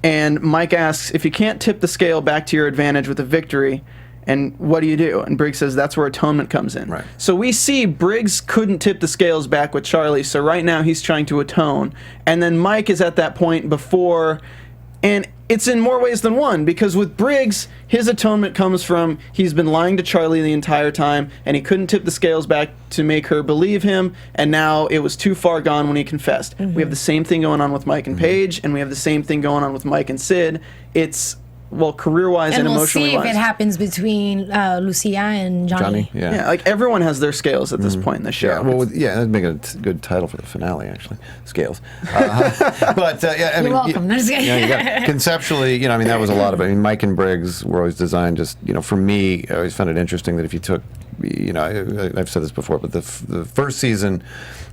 And Mike asks, if you can't tip the scale back to your advantage with a victory, and what do you do? And Briggs says that's where atonement comes in. Right. So we see Briggs couldn't tip the scales back with Charlie, so right now he's trying to atone. And then Mike is at that point before, and it's in more ways than one, because with Briggs, his atonement comes from he's been lying to Charlie the entire time, and he couldn't tip the scales back to make her believe him, and now it was too far gone when he confessed. We have the same thing going on with Mike and Paige, and we have the same thing going on with Mike and Sid. It's well, career-wise and we'll emotionally see if wise. it happens between Lucia and Johnny. Yeah. Yeah, like everyone has their scales at this point in the show. Yeah, well, that'd make a good title for the finale, actually. Scales. But yeah, I mean, welcome. I'm just kidding. You got, conceptually, you know, I mean, that was a lot of it. I mean, Mike and Briggs were always designed just, you know, for me, I always found it interesting that if you took, you know, I've said this before, but the first season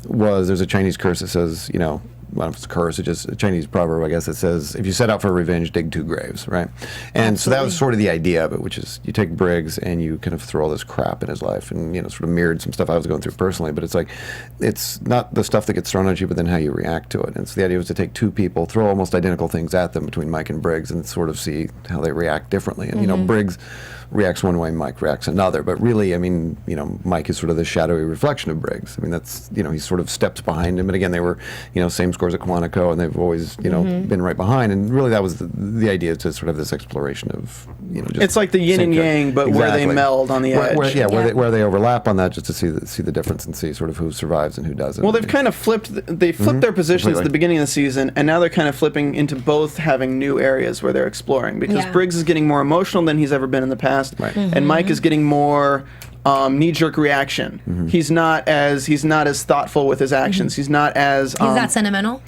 there's a Chinese curse that says, you know, well, if it's a curse, it's just a Chinese proverb, I guess, that says, if you set out for revenge, dig 2 graves, right? And so that was sort of the idea of it, which is you take Briggs and you kind of throw all this crap in his life and, you know, sort of mirrored some stuff I was going through personally, but it's like, it's not the stuff that gets thrown at you, but then how you react to it. And so the idea was to take 2 people, throw almost identical things at them between Mike and Briggs and sort of see how they react differently. And, you know, Briggs reacts one way, Mike reacts another. But really, I mean, you know, Mike is sort of the shadowy reflection of Briggs. I mean, that's, you know, he sort of steps behind him. And again, they were, you know, same scores at Quantico, and they've always, you know, been right behind. And really, that was the idea, to sort of this exploration of, you know, just It's like the yin and yang, but where they meld on the edge. Where they overlap on that, just to see the difference and see sort of who survives and who doesn't. Well, they've kind of flipped their positions at the beginning of the season, and now they're kind of flipping into both having new areas where they're exploring, because Briggs is getting more emotional than he's ever been in the past, and Mike is getting more knee-jerk reaction. He's not as thoughtful with his actions. He's not as He's not sentimental.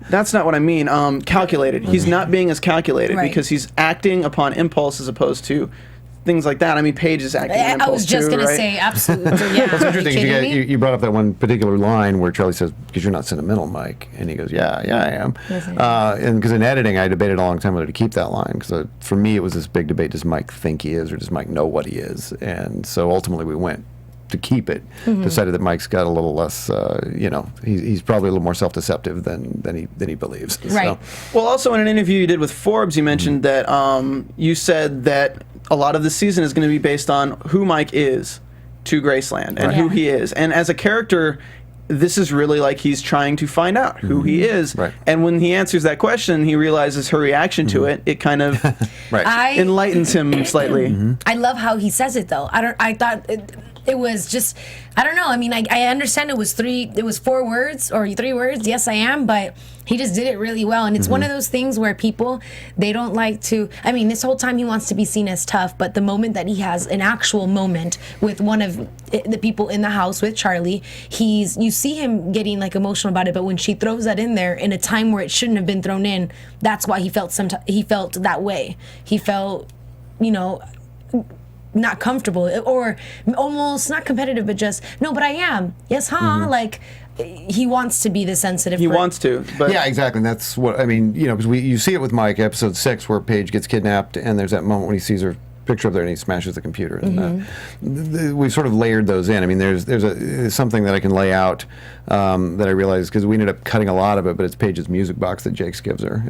That's not what I mean. Calculated. He's not being as calculated because he's acting upon impulse as opposed to things like that. I mean, Paige is acting on impulse I was just too, going right? to say, absolutely. Yeah. It's interesting. Are you kidding me? You brought up that one particular line where Charlie says, "Because you're not sentimental, Mike," and he goes, "Yeah, I am." Yes, I am. And because in editing, I debated a long time whether to keep that line, because for me, it was this big debate: does Mike think he is, or does Mike know what he is? And so ultimately, we went to keep it. Decided that Mike's got a little less, you know, he's probably a little more self-deceptive than he believes. Right. So, Well, also in an interview you did with Forbes, you mentioned that you said that a lot of the season is going to be based on who Mike is to Graceland and who he is. And as a character, this is really like he's trying to find out who he is. Right. And when he answers that question, he realizes her reaction to it. It kind of enlightens him slightly. I love how he says it, though. I thought it was just, I don't know. I mean, I understand it was 4 words or 3 words. Yes, I am. But he just did it really well. And it's one of those things where people, they don't like to, I mean, this whole time he wants to be seen as tough. But the moment that he has an actual moment with one of the people in the house with Charlie, you see him getting like emotional about it. But when she throws that in there in a time where it shouldn't have been thrown in, that's why he felt that way. He felt, you know, not comfortable, or almost not competitive, but just, no, but I am. Yes, huh? Like, he wants to be the sensitive He wants to. But yeah, exactly. And that's what, I mean, you know, because you see it with Mike, episode 6, where Paige gets kidnapped, and there's that moment when he sees her picture up there and he smashes the computer. And we've sort of layered those in. I mean, there's something that I can lay out that I realized, because we ended up cutting a lot of it, but it's Paige's music box that Jakes gives her.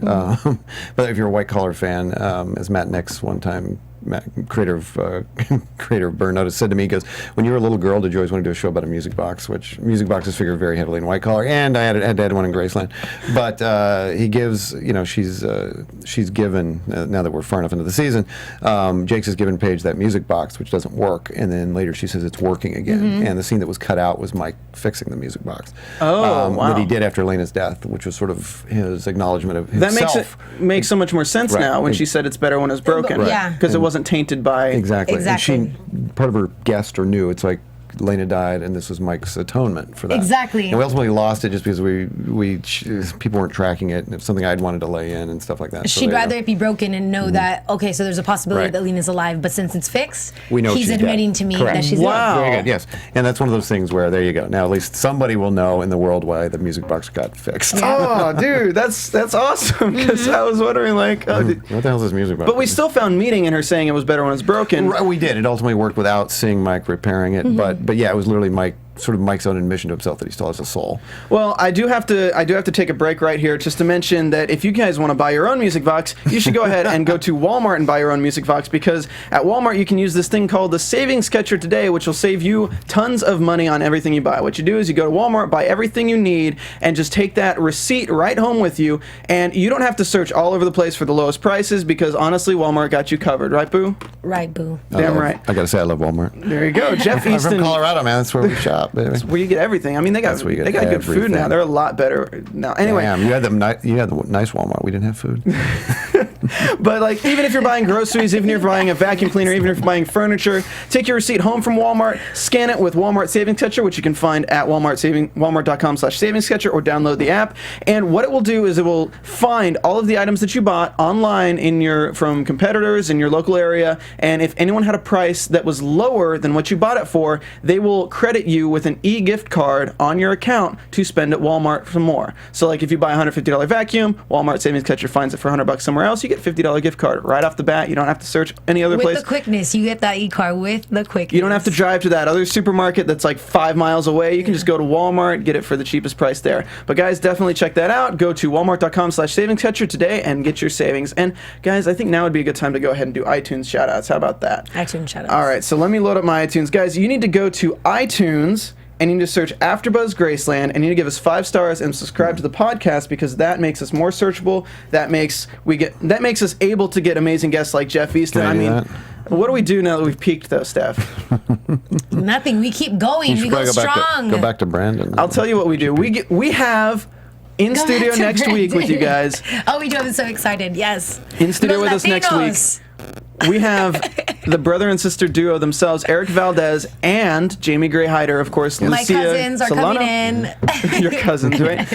But if you're a White Collar fan, as Matt Nix one time, creator of Burnout, has said to me, he goes, "When you were a little girl, did you always want to do a show about a music box?" Which music boxes figure very heavily in White Collar, and I had to add one in Graceland. But he gives, you know, she's given, now that we're far enough into the season, Jakes has given Paige that music box, which doesn't work, and then later she says it's working again. And the scene that was cut out was Mike fixing the music box. wow. That he did after Elena's death, which was sort of his acknowledgement of himself. that makes so much more sense now when she said it's better when it's broken. Right. Yeah. Because it wasn't tainted by... Exactly. Exactly. And she, part of her guessed or knew, it's like Lena died, and this was Mike's atonement for that. Exactly. And we ultimately lost it just because people weren't tracking it, and it's something I'd wanted to lay in and stuff like that. She'd rather it be broken and know that, okay, so there's a possibility that Lena's alive, but since it's fixed, we know he's she's admitting dead. to me Correct. that she's Wow. dead. Very good, yes. And that's one of those things where, there you go. Now at least somebody will know in the world why the music box got fixed. Oh, dude, that's awesome. Because I was wondering, like... What the hell is this music box? But we still found meaning in her saying it was better when it's broken. Right, we did. It ultimately worked without seeing Mike repairing it, but yeah, it was literally Mike's own admission to himself that he still has a soul. Well, I do have to take a break right here just to mention that if you guys want to buy your own music box, you should go ahead and go to Walmart and buy your own music box, because at Walmart you can use this thing called the Savings Catcher today, which will save you tons of money on everything you buy. What you do is you go to Walmart, buy everything you need, and just take that receipt right home with you, and you don't have to search all over the place for the lowest prices, because honestly, Walmart got you covered, right, Boo? Right, boo. Damn right. I gotta say, I love Walmart. There you go, Jeff I'm from Eastin. Colorado, man. That's where we shop, baby. Where you get everything. I mean, they got That's where you get good food now. everything. They're a lot better now. Anyway, Damn, you had the nice Walmart. We didn't have food. But like, even if you're buying groceries, even if you're buying a vacuum cleaner, even if you're buying furniture, take your receipt home from Walmart, scan it with Walmart Savings Catcher, which you can find at walmart.com/savingscatcher, or download the app. And what it will do is it will find all of the items that you bought online from competitors in your local area. And if anyone had a price that was lower than what you bought it for, they will credit you with an e-gift card on your account to spend at Walmart for more. So like, if you buy a $150 vacuum, Walmart Savings Catcher finds it for $100 somewhere else, you get a $50 gift card right off the bat. You don't have to search any other place. With the quickness, you get that e-card with the quickness. You don't have to drive to that other supermarket that's like 5 miles away. You can just go to Walmart, get it for the cheapest price there. But guys, definitely check that out. Go to walmart.com/savingscatcher today and get your savings. And guys, I think now would be a good time to go ahead and do iTunes shoutouts. How about that? iTunes shoutouts. All right, so let me load up my iTunes. Guys, you need to go to iTunes and you need to search AfterBuzz Graceland, and you need to give us 5 stars and subscribe to the podcast, because that makes us more searchable. That makes us able to get amazing guests like Jeff Eastin. Can I do that? What do we do now that we've peaked, though, Steph? Nothing. We keep going. We go strong. Go back to Brandon. I'll tell you what we do. We have in studio next week with you guys. Oh, we do. I'm so excited. Yes. In studio with us next week, we have the brother and sister duo themselves, Eric Valdez and Jamie Gray Hyder, of course. My Lucia cousins are Solano. coming in. Your cousins, right?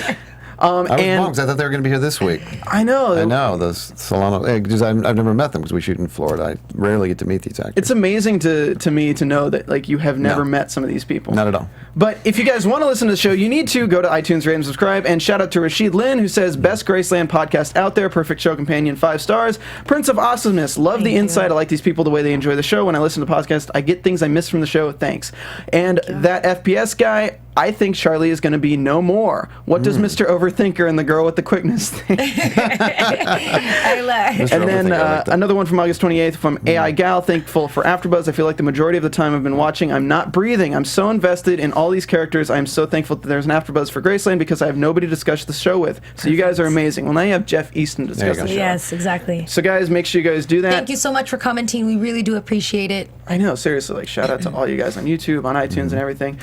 I was bummed, 'cause I thought they were going to be here this week. I know. Those Solano. Because I've never met them, because we shoot in Florida. I rarely get to meet these actors. It's amazing to me to know that like you have never met some of these people. Not at all. But if you guys want to listen to the show, you need to go to iTunes, rate, and subscribe. And shout out to Rashid Lin, who says, best Graceland podcast out there, perfect show companion, 5 stars. Prince of Awesomeness, love the insight. I like these people, the way they enjoy the show. When I listen to the podcast, I get things I miss from the show. Thanks. And that FPS guy, I think Charlie is going to be no more. What does Mr. Overthinker and the girl with the quickness think? I love. And then another one from August 28th from AI Gal, thankful for AfterBuzz. I feel like the majority of the time I've been watching, I'm not breathing. I'm so invested in all these characters. I'm so thankful that there's an AfterBuzz for Graceland, because I have nobody to discuss the show with. So you guys are amazing. Well, now you have Jeff Eastin to discuss the show. Yes, exactly. So guys, make sure you guys do that. Thank you so much for commenting. We really do appreciate it. I know, seriously. Like, shout out to all you guys on YouTube, on iTunes, and everything.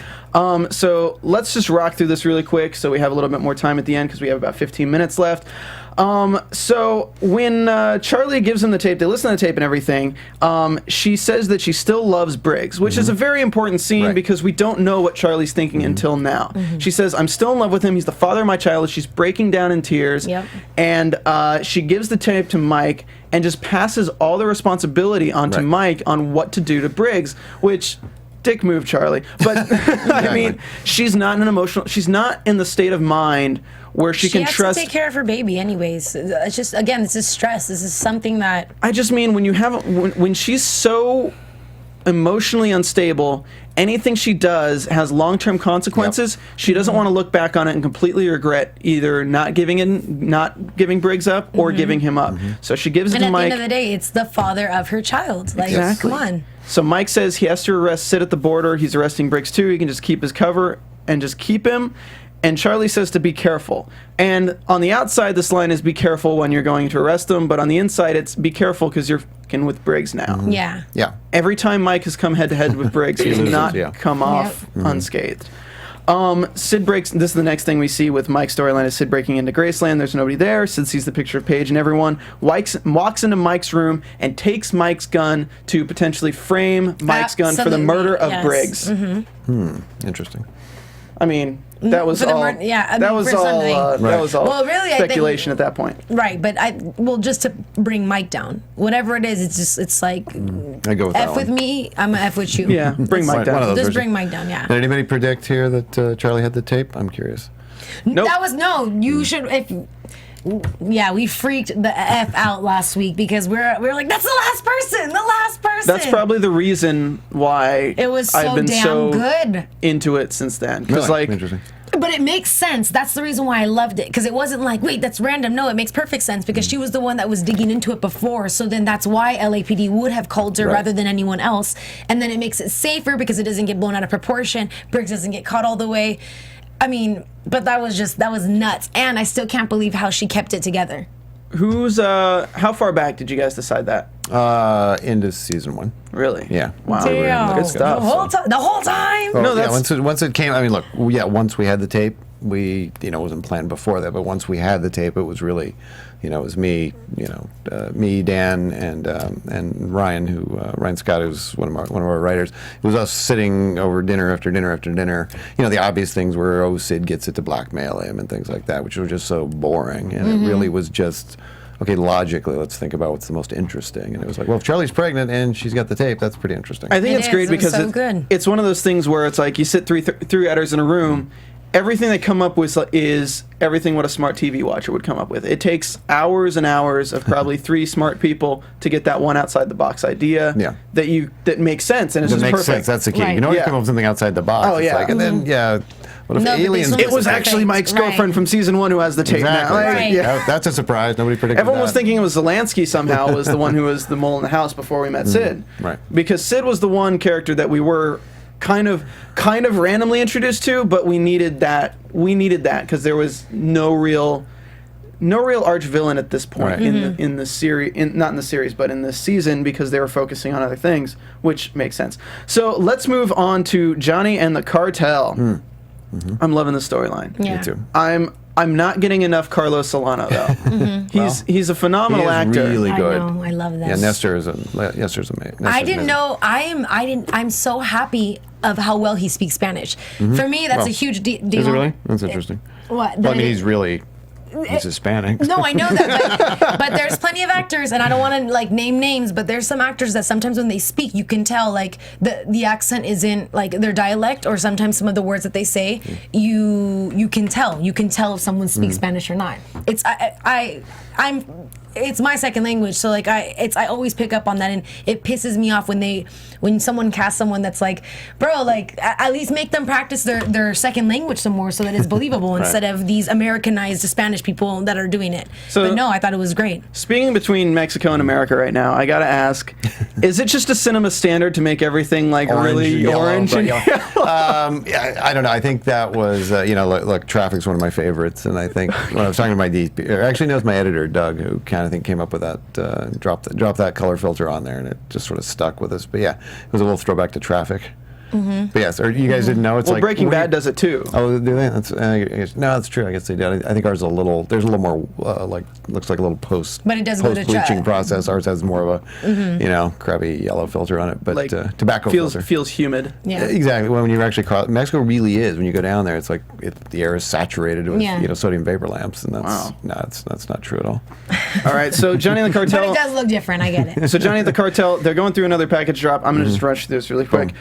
So let's just rock through this really quick so we have a little bit more time at the end, because we have about 15 minutes left. So when Charlie gives him the tape, they listen to the tape and everything, she says that she still loves Briggs, which is a very important scene because we don't know what Charlie's thinking until now. She says, I'm still in love with him. He's the father of my child. She's breaking down in tears. Yep. And she gives the tape to Mike and just passes all the responsibility onto Mike on what to do to Briggs, which... dick move, Charlie. But I mean, she's not in the state of mind where she can trust. She has to take care of her baby, anyways. It's just, again, this is stress. This is something that. I just mean when she's so emotionally unstable, anything she does has long-term consequences. She doesn't want to look back on it and completely regret either not giving Briggs up or giving him up. So she gives it to Mike. And at the end of the day, it's the father of her child. Like, exactly. Come on. So Mike says he has to sit at the border. He's arresting Briggs too. He can just keep his cover and just keep him. And Charlie says to be careful. And on the outside, this line is be careful when you're going to arrest them. But on the inside, it's be careful because you're fucking with Briggs now. Yeah. Yeah. Every time Mike has come head-to-head with Briggs, he's not come off unscathed. Sid breaks. This is the next thing we see with Mike's storyline: is Sid breaking into Graceland. There's nobody there. Sid sees the picture of Paige and everyone. Walks into Mike's room and takes Mike's gun to potentially frame Mike's gun for the murder of Briggs. Interesting. I mean, that was all. That was all. Well, really, speculation at that point. Right, but just to bring Mike down, whatever it is, it's like I go with that F with me, I'm a F with you. Yeah, bring Mike down. One of those Just versions. bring Mike down. Yeah. Did anybody predict here that Charlie had the tape? I'm curious. Nope. That was you should if. Yeah, we freaked the F out last week because we're like, that's the last person. That's probably the reason why it was so I've been damn so good into it since then. Because Interesting. But it makes sense. That's the reason why I loved it. Because it wasn't like, wait, that's random. No, it makes perfect sense because she was the one that was digging into it before. So then that's why LAPD would have called her rather than anyone else. And then it makes it safer because it doesn't get blown out of proportion. Briggs doesn't get caught all the way. I mean, but that was nuts. And I still can't believe how she kept it together. How far back did you guys decide that? Into season 1. Really? Yeah. Wow. Damn. Good stuff. The whole time. Well, No, that's once it came. I mean, look. Once we had the tape, we, wasn't planned before that. But once we had the tape, it was really, it was me, me, Dan, and Ryan, Ryan Scott, who's one of our writers. It was us sitting over dinner after dinner after dinner. The obvious things were, Sid gets it to blackmail him and things like that, which were just so boring. And it really was just, okay, logically, let's think about what's the most interesting. And it was like, well, if Charlie's pregnant and she's got the tape, that's pretty interesting. I think it's great because it's one of those things where it's like you sit three writers in a room. Everything they come up with is everything what a smart TV watcher would come up with. It takes hours and hours of probably 3 smart people to get that one outside the box idea that makes sense and it's just perfect. Sense. That's the key. Right. You know, you come up with something outside the box. Oh yeah, and then what if aliens? It was actually Mike's girlfriend from season 1 who has the tape now. Right. That's a surprise. Nobody predicted Everyone that. was thinking it was Zelensky somehow was the one who was the mole in the house before we met Sid. Right. Because Sid was the one character that we were kind of randomly introduced to, but we needed that. We needed that because there was no real arch villain at this point in the series, not in the series, but in this season because they were focusing on other things, which makes sense. So let's move on to Johnny and the Cartel. I'm loving the storyline. Yeah. Me too. I'm not getting enough Carlos Solano though. He's a phenomenal actor. Really good. I know. I love this. Yeah, Nestor's amazing. I didn't know. I'm so happy of how well he speaks Spanish. For me, that's a huge deal. Is it really? That's interesting. What? Well, I mean, he's Hispanic. No, I know that, but there's plenty of actors, and I don't want to name names, but there's some actors that sometimes when they speak, you can tell the accent isn't their dialect, or sometimes some of the words that they say, you can tell if someone speaks Spanish or not. It's my second language, so I always pick up on that, and it pisses me off when someone casts someone that's bro, at least make them practice their second language some more so that it's believable instead of these Americanized Spanish people that are doing it. So, but no, I thought it was great. Speaking between Mexico and America right now, I gotta ask, is it just a cinema standard to make everything really orange? I don't know. I think that was look, Traffic's one of my favorites, and I think when I was talking to my DP, actually knows my editor Doug, who I think came up with that, dropped that color filter on there, and it just sort of stuck with us. But yeah, it was a little throwback to Traffic. But yes, or you guys didn't know it's Breaking Bad does it too. Oh, do they? No, that's true. I guess they did. I think ours is there's a little more looks like a little but it does go to bleaching process. Ours has more of a crabby yellow filter on it, but tobacco filter feels humid. Yeah, exactly. When you actually Mexico really is, when you go down there, it's the air is saturated with sodium vapor lamps, and that's not true at all. All right, so Johnny and the Cartel. But it does look different. I get it. So Johnny and the Cartel, they're going through another package drop. I'm gonna just rush through this really quick.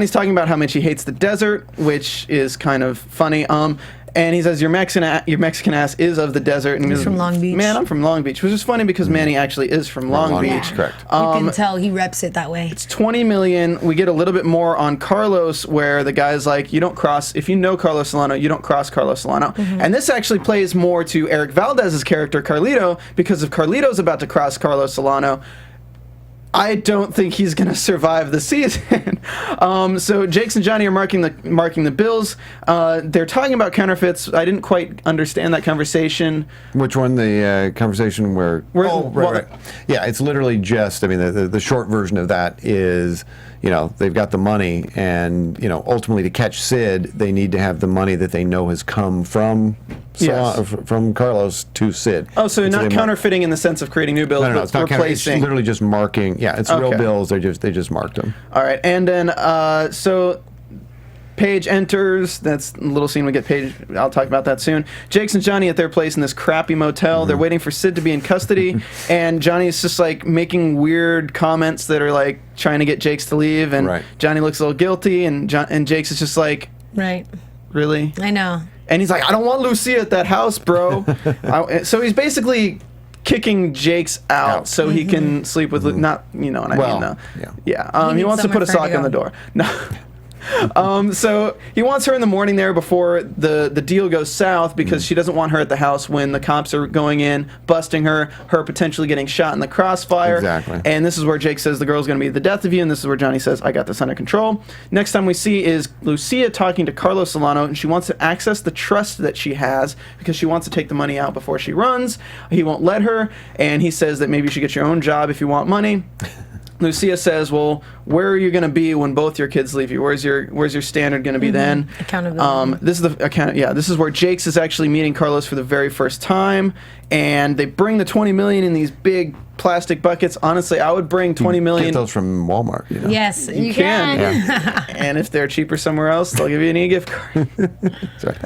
Johnny's talking about how much he hates the desert, which is kind of funny. And he says, your Mexican ass is of the desert. And he's from Long Beach. Man, I'm from Long Beach, which is funny because Manny actually is from Long Beach. Yeah. Correct. You can tell he reps it that way. It's $20 million. We get a little bit more on Carlos, where the guy's like, you don't cross, if you know Carlos Solano, you don't cross Carlos Solano. And this actually plays more to Eric Valdez's character, Carlito, because if Carlito's about to cross Carlos Solano, I don't think he's going to survive the season. So Jakes and Johnny are marking the bills. They're talking about counterfeits. I didn't quite understand that conversation. Which one? The conversation where? Right. Yeah, it's literally just. I mean, the short version of that is, they've got the money, and ultimately to catch Sid, they need to have the money that they know has come from from Carlos to Sid. Oh, so not counterfeiting in the sense of creating new bills, no, but it's not replacing. It's literally just marking. Yeah, it's real bills. They just marked them. All right, and then so Paige enters. That's a little scene we get Paige. I'll talk about that soon. Jakes and Johnny at their place in this crappy motel. They're waiting for Sid to be in custody, and Johnny's just making weird comments that are trying to get Jakes to leave, and Johnny looks a little guilty, and Jakes is just right. Really? I know. And he's like, I don't want Lucia at that house, bro. So he's basically kicking Jakes out so he can sleep with not, what I mean though. Yeah. He wants to put a sock on the door. No. So he wants her in the morning there before the deal goes south because she doesn't want her at the house when the cops are going in, busting her potentially getting shot in the crossfire. Exactly. And this is where Jake says the girl's going to be the death of you, and this is where Johnny says, I got this under control. Next time we see is Lucia talking to Carlos Solano, and she wants to access the trust that she has because she wants to take the money out before she runs. He won't let her, and he says that maybe you should get your own job if you want money. Lucia says, "Well, where are you going to be when both your kids leave you? Where's your standard going to be then?" Accountability. This is where Jakes is actually meeting Carlos for the very first time, and they bring the 20 million in these big plastic buckets. Honestly, I would bring 20 million. Get those from Walmart. You know? Yes, you can. can. And if they're cheaper somewhere else, they'll give you an e-gift card. Sorry.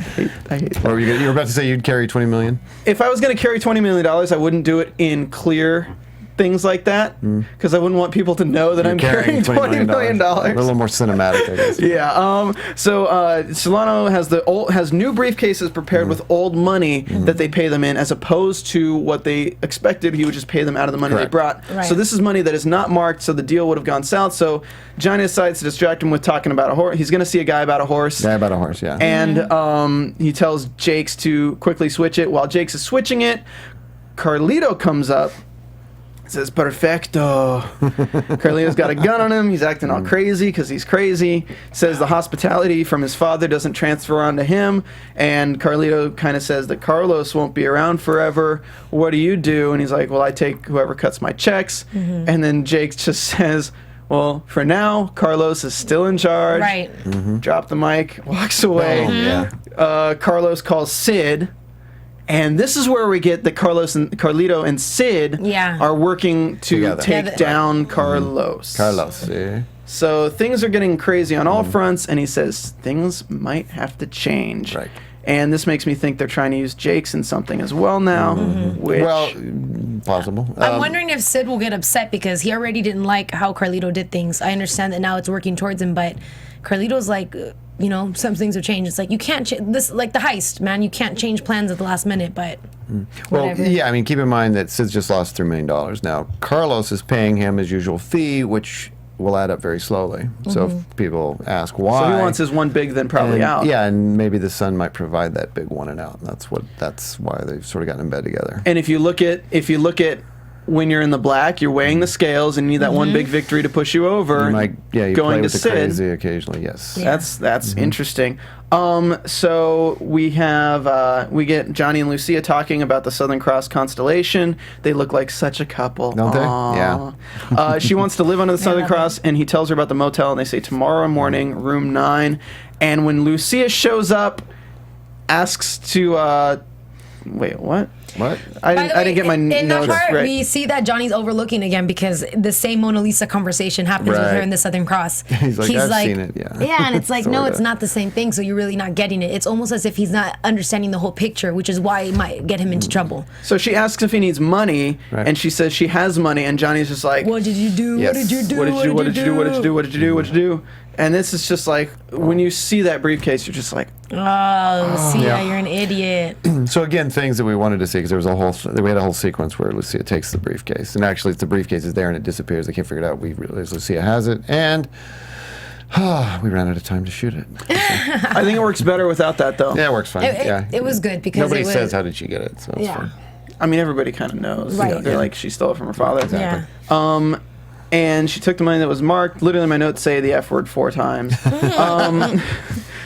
I hate that. Or you were about to say you'd carry 20 million? If I was going to carry $20 million, I wouldn't do it in clear things like that, because I wouldn't want people to know that I'm carrying $20 million. A little more cinematic, I guess. Yeah. So Solano has new briefcases prepared with old money that they pay them in, as opposed to what they expected. He would just pay them out of the money Correct. they brought. Right. So this is money that is not marked. So the deal would have gone south. So Johnny decides to distract him with talking about a horse. He's going to see a guy about a horse. Guy about a horse, yeah. And he tells Jakes to quickly switch it. While Jakes is switching it, Carlito comes up. Says perfecto. Carlito's got a gun on him. He's acting all crazy because he's crazy. Says the hospitality from his father doesn't transfer on to him. And Carlito kind of says that Carlos won't be around forever. What do you do? And he's like, well, I take whoever cuts my checks. And then Jake just says, well, for now, Carlos is still in charge. Right. Drop the mic, walks away. Yeah. Carlos calls Sid. And this is where we get that Carlito and Sid are working to Together. take down Carlos. Carlos, yeah. So things are getting crazy on all fronts, and he says things might have to change. Right. And this makes me think they're trying to use Jakes in something as well now. Which, Well, possible. I'm wondering if Sid will get upset because he already didn't like how Carlito did things. I understand that now it's working towards him, but Carlito's like, some things have changed. It's like, you can't this, like the heist, man. You can't change plans at the last minute, but Well, whatever. yeah, I mean, keep in mind that Sid's just lost $3 million. Now, Carlos is paying him his usual fee, which will add up very slowly. So if people ask why. so he wants his one big, then probably and, out. Yeah, and maybe the son might provide that big one and out. That's why they've sort of gotten in bed together. And if you look at when you're in the black, you're weighing the scales and you need that one big victory to push you over. You going play with to the Sid. crazy occasionally, yes. Yeah. That's interesting. So we get Johnny and Lucia talking about the Southern Cross constellation. They look like such a couple. Don't they? Aww. Yeah. She wants to live under the Southern love Cross, and he tells her about the motel, and they say tomorrow morning, room 9. And when Lucia shows up, asks to wait, what? What? I By the didn't get my way, in notes that part, right. we see that Johnny's overlooking again because the same Mona Lisa conversation happens with her Right. in the Southern Cross. He's like, "I've seen it," yeah. Yeah, and it's like, no, Sorta. it's not the same thing, so you're really not getting it. It's almost as if he's not understanding the whole picture, which is why it might get him into trouble. So she asks if he needs money, Right. and she says she has money, and Johnny's just like, What did you do? Yes. What did you do? What did you do? What did you do? What did you do? What did you do? What did you do? And this is just like, when you see that briefcase, you're just like, Oh, Lucia, Yeah. you're an idiot. So again, things that we wanted to see, because we had a whole sequence where Lucia takes the briefcase, and actually the briefcase is there and it disappears. They can't figure it out. We realize Lucia has it, and we ran out of time to shoot it. I think it works better without that, though. Yeah, it works fine. It was good because Nobody it was, says how did she get it, so it's Yeah. fine. I mean, everybody kind of knows. Right. They're Yeah. like, she stole it from her father. Yeah. And she took the money that was marked. Literally, my notes say the F word 4 times.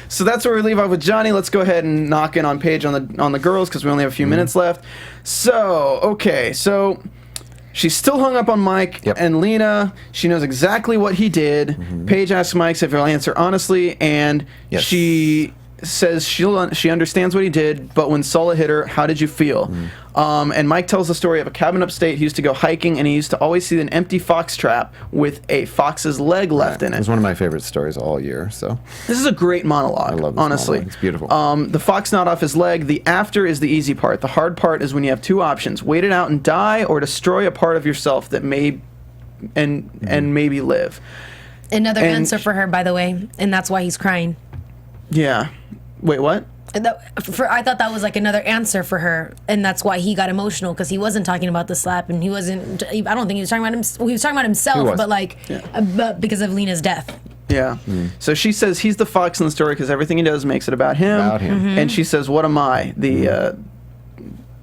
So that's where we leave off with Johnny. Let's go ahead and knock in on Paige on the girls because we only have a few minutes left. So she's still hung up on Mike and Lena. She knows exactly what he did. Paige asks Mike if he'll answer honestly, and Yes. she says she understands what he did, but when Sola hit her, how did you feel? And Mike tells the story of a cabin upstate. He used to go hiking, and he used to always see an empty fox trap with a fox's leg left in It it. was one of my favorite stories all year. So This is a great monologue. I love this honestly. monologue. It's beautiful. The fox gnawed off his leg. The after is the easy part. The hard part is when you have two options: wait it out and die, or destroy a part of yourself that may and maybe live. Another And- answer for her, by the way, and that's why he's crying. Yeah. Wait, what? I thought that was like another answer for her, and that's why he got emotional because he wasn't talking about the slap, and he wasn't. I don't think he was talking about him. Well, he was talking about himself, was. but but because of Lena's death. Yeah. So she says he's the fox in the story because everything he does makes it about him. About him. And she says, "What am I? The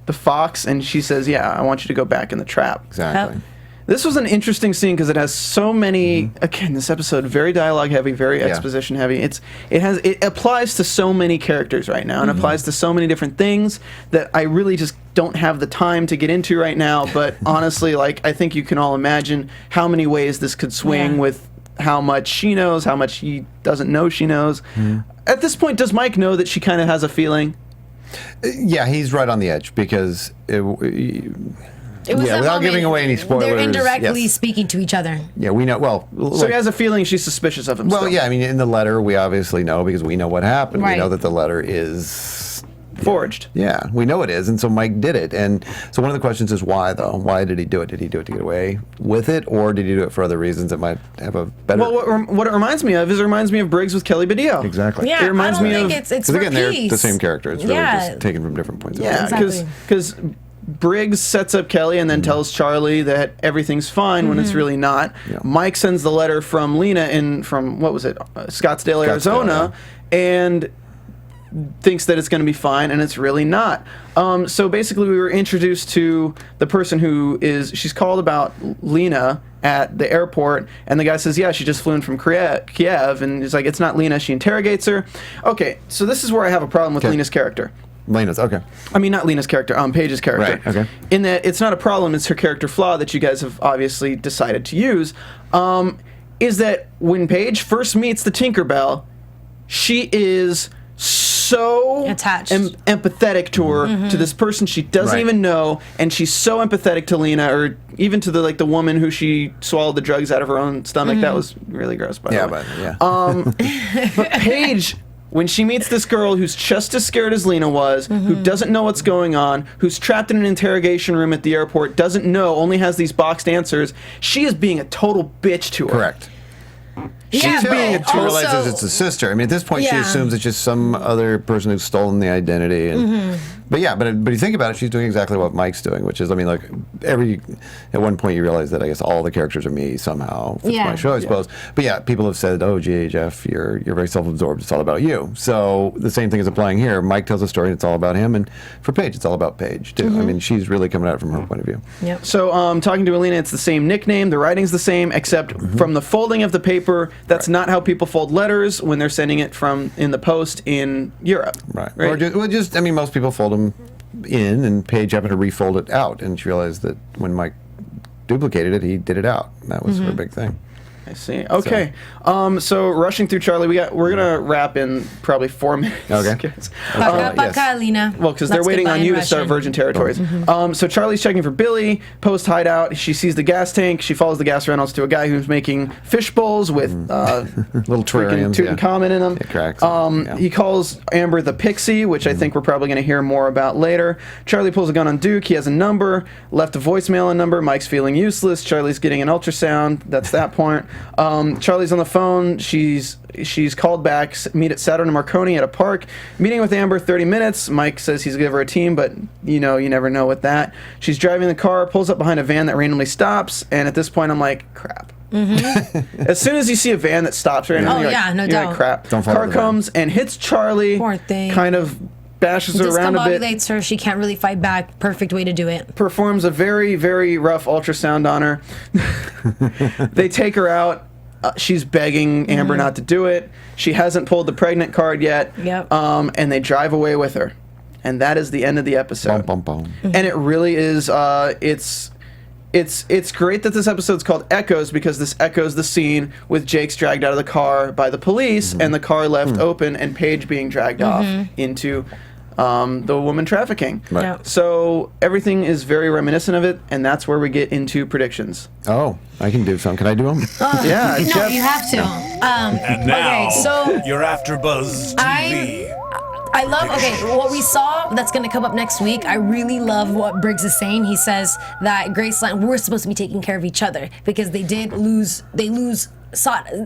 fox?" And she says, "Yeah, I want you to go back in the trap." exactly. Yep. This was an interesting scene because it has so many. Again, this episode very dialogue heavy, very exposition heavy. It applies to so many characters right now, and applies to so many different things that I really just don't have the time to get into right now, but honestly, like, I think you can all imagine how many ways this could swing with how much she knows, how much he doesn't know she knows. At this point, does Mike know that she kind of has a feeling? Yeah, he's right on the edge because It was without moment, giving away any spoilers. They're indirectly yes. speaking to each other. Yeah, we know. Well, So he has a feeling she's suspicious of him. well, still. yeah. I mean, in the letter, we obviously know because we know what happened. Right. We know that the letter is Forged. Yeah, we know it is, and so Mike did it. And so one of the questions is why, though? Why did he do it? Did he do it to get away with it, or did he do it for other reasons that might have a better? Well, what it reminds me of is it reminds me of Briggs with Kelly Badillo. Exactly. Yeah, It reminds I don't me think of- it's Because for again, they're peace. the same character. It's really Yeah. just taken from different points of view. Yeah, Exactly. because Briggs sets up Kelly and then tells Charlie that everything's fine when it's really not. Yeah. Mike sends the letter from Lena from what was it, Scottsdale, Arizona, and thinks that it's going to be fine, and it's really not. So basically, we were introduced to the person she's called about Lena at the airport, and the guy says, yeah, she just flew in from Kiev, and he's like, it's not Lena. She interrogates her. Okay, so this is where I have a problem with Okay. Lena's character. Lena's okay. I mean, not Lena's character, Paige's character. Right, okay. In that it's not a problem, it's her character flaw that you guys have obviously decided to use. Is that when Paige first meets the Tinkerbell, she is so Attached. empathetic to her, to this person she doesn't Right. even know, and she's so empathetic to Lena, or even to the woman who she swallowed the drugs out of her own stomach. That was really gross, by the way. But Paige, when she meets this girl who's just as scared as Lena was, who doesn't know what's going on, who's trapped in an interrogation room at the airport, doesn't know, only has these boxed answers, she is being a total bitch to her. Correct. Yeah, She's but being a also- She realizes it's a sister. I mean, at this point, she Yeah. assumes it's just some other person who's stolen the identity. And, but you think about it, she's doing exactly what Mike's doing, which is, I mean, like at one point you realize that I guess all the characters are me somehow. It's Yeah. my show, I suppose. But yeah, people have said, oh, gee, Jeff, you're very self-absorbed. It's all about you. So the same thing is applying here. Mike tells a story and it's all about him, and for Paige, it's all about Paige too. I mean, she's really coming at it from her point of view. Yep. So, talking to Alina, it's the same nickname, the writing's the same, except from the folding of the paper, that's not how people fold letters when they're sending it from in the post in Europe. Right. Or just, I mean, most people fold them in, and Paige happened to refold it out, and she realized that when Mike duplicated it, he did it out. That was her big thing. I see. Okay. So rushing through Charlie, we're gonna wrap in probably 4 minutes. Okay. Kids. Paka, yes. paka, Lena. Well, because they're Let's waiting goodbye on in you to start Russian. Virgin Territories. So Charlie's checking for Billy, post hideout. She sees the gas tank. She follows the gas Reynolds to a guy who's making fish bowls with Little freaking terrariums. Tutankhamun in them. It cracks. Yeah. He calls Amber the Pixie, which I think we're probably going to hear more about later. Charlie pulls a gun on Duke. He has a number, left a voicemail on number. Mike's feeling useless. Charlie's getting an ultrasound. That's that point. Charlie's on the phone. She's called back. Meet at Saturn and Marconi at a park. Meeting with Amber, 30 minutes. Mike says he's give her a team, but you never know with that. She's driving the car, pulls up behind a van that randomly stops, and at this point I'm like, crap. As soon as you see a van that stops randomly, Oh, you're yeah, like, no you're doubt. like, crap. Don't follow Car the van. comes and hits Charlie. Poor thing. Kind of bashes her around a bit. Discombobulates her. She can't really fight back. Perfect way to do it. Performs a very, very rough ultrasound on her. They take her out. She's begging Amber not to do it. She hasn't pulled the pregnant card yet. Yep. And they drive away with her. And that is the end of the episode. Bum, bum, bum. And it really is. It's great that this episode's called Echoes, because this echoes the scene with Jake's dragged out of the car by the police and the car left open and Paige being dragged off into the woman trafficking. Right. Yeah. So everything is very reminiscent of it, and that's where we get into predictions. Oh, I can do some. Can I do them? Yeah, No, Jeff, you have to. And now, Okay, so your AfterBuzz TV. I love, what we saw that's going to come up next week, I really love what Briggs is saying. He says that Graceland, we're supposed to be taking care of each other, because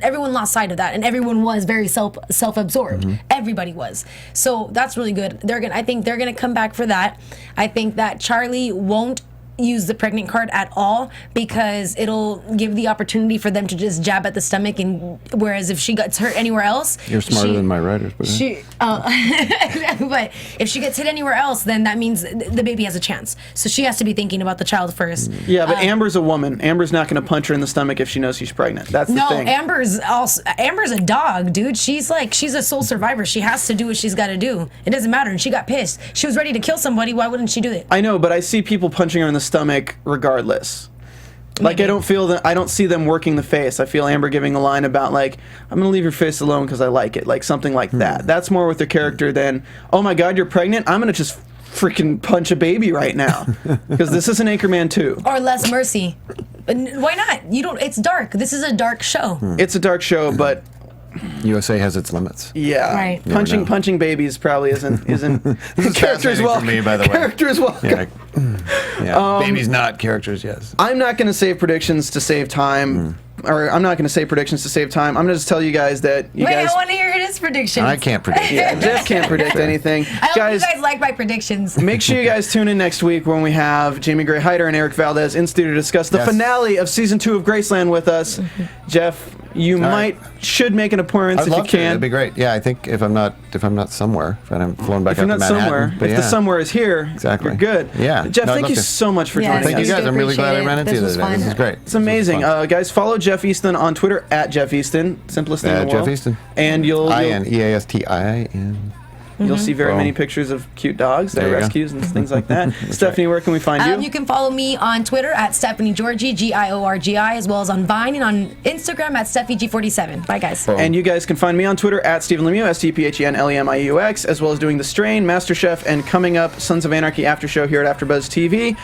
everyone lost sight of that, and everyone was very self-absorbed. Everybody was. So that's really good. I think they're gonna come back for that. I think that Charlie won't use the pregnant card at all because it'll give the opportunity for them to just jab at the stomach, and whereas if she gets hurt anywhere else, You're smarter than my writers, but but if she gets hit anywhere else, then that means the baby has a chance. So she has to be thinking about the child first. Yeah, but Amber's a woman. Amber's not going to punch her in the stomach if she knows she's pregnant. That's the thing. Amber's a dog, dude. She's a sole survivor. She has to do what she's got to do. It doesn't matter. And she got pissed. She was ready to kill somebody. Why wouldn't she do it? I know, but I see people punching her in the stomach regardless. Like, Maybe. I don't see them working the face. I feel Amber giving a line about, like, I'm going to leave your face alone because I like it. Like, something like that. That's more with their character than, oh my God, you're pregnant? I'm going to just freaking punch a baby right now. Because this is an Anchorman 2. Or less mercy. Why not? It's dark. This is a dark show. It's a dark show, but USA has its limits. yeah, Right. punching babies probably isn't This is characters fascinating well. for me, by the way. Characters well. Yeah, babies not characters, yes. I'm not going to save predictions to save time. Or I'm not going to say predictions to save time. I'm going to just tell you guys that you Wait, guys. I want to hear his predictions. I can't predict. Yeah, Jeff can't predict anything. I hope Guys, you guys like my predictions. make sure you guys tune in next week when we have Jamie Gray Hyder and Eric Valdez in studio to discuss the Yes. finale of season 2 of Graceland with us. Jeff, you should make an appearance I'd if love you to. can. That'd be great. Yeah, I think if I'm not somewhere, if I'm flown back If you're up not to Manhattan, somewhere, but if the somewhere is here, Exactly. you're good. Yeah. Jeff, No, I'd thank love you to. so much for Yeah, joining Thank you us. guys. I'm really glad I Appreciate ran it. into This you was today. This fun. is great. It's amazing. Guys, follow Jeff Eastin on Twitter at Jeff Eastin, simplest thing in the Jeff world. Eastin. And you'll INEASTIN. you'll see very Boom. many pictures of cute dogs, There their you go. rescues, and things like that. Stephanie, where can we find you? You can follow me on Twitter at Stephanie Giorgi, Giorgi, as well as on Vine and on Instagram at SteffiG47. Bye, guys. And you guys can find me on Twitter at Stephen Lemieux, StephenLemieux, as well as doing The Strain, MasterChef, and coming up, Sons of Anarchy After Show here at AfterBuzz TV.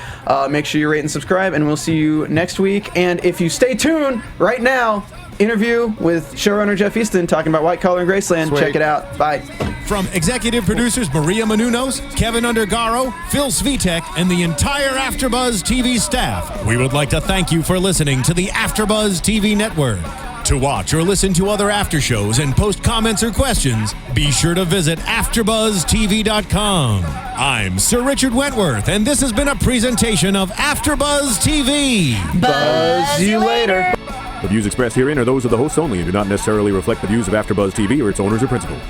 Make sure you rate and subscribe, and we'll see you next week. And if you stay tuned right now, interview with showrunner Jeff Eastin talking about White Collar in Graceland. Sweet. Check it out. Bye. From executive producers Maria Menounos, Kevin Undergaro, Phil Svitek, and the entire AfterBuzz TV staff, we would like to thank you for listening to the AfterBuzz TV network. To watch or listen to other after shows and post comments or questions, be sure to visit AfterBuzzTV.com. I'm Sir Richard Wentworth, and this has been a presentation of AfterBuzz TV. Buzz you later. The views expressed herein are those of the hosts only and do not necessarily reflect the views of AfterBuzz TV or its owners or principals.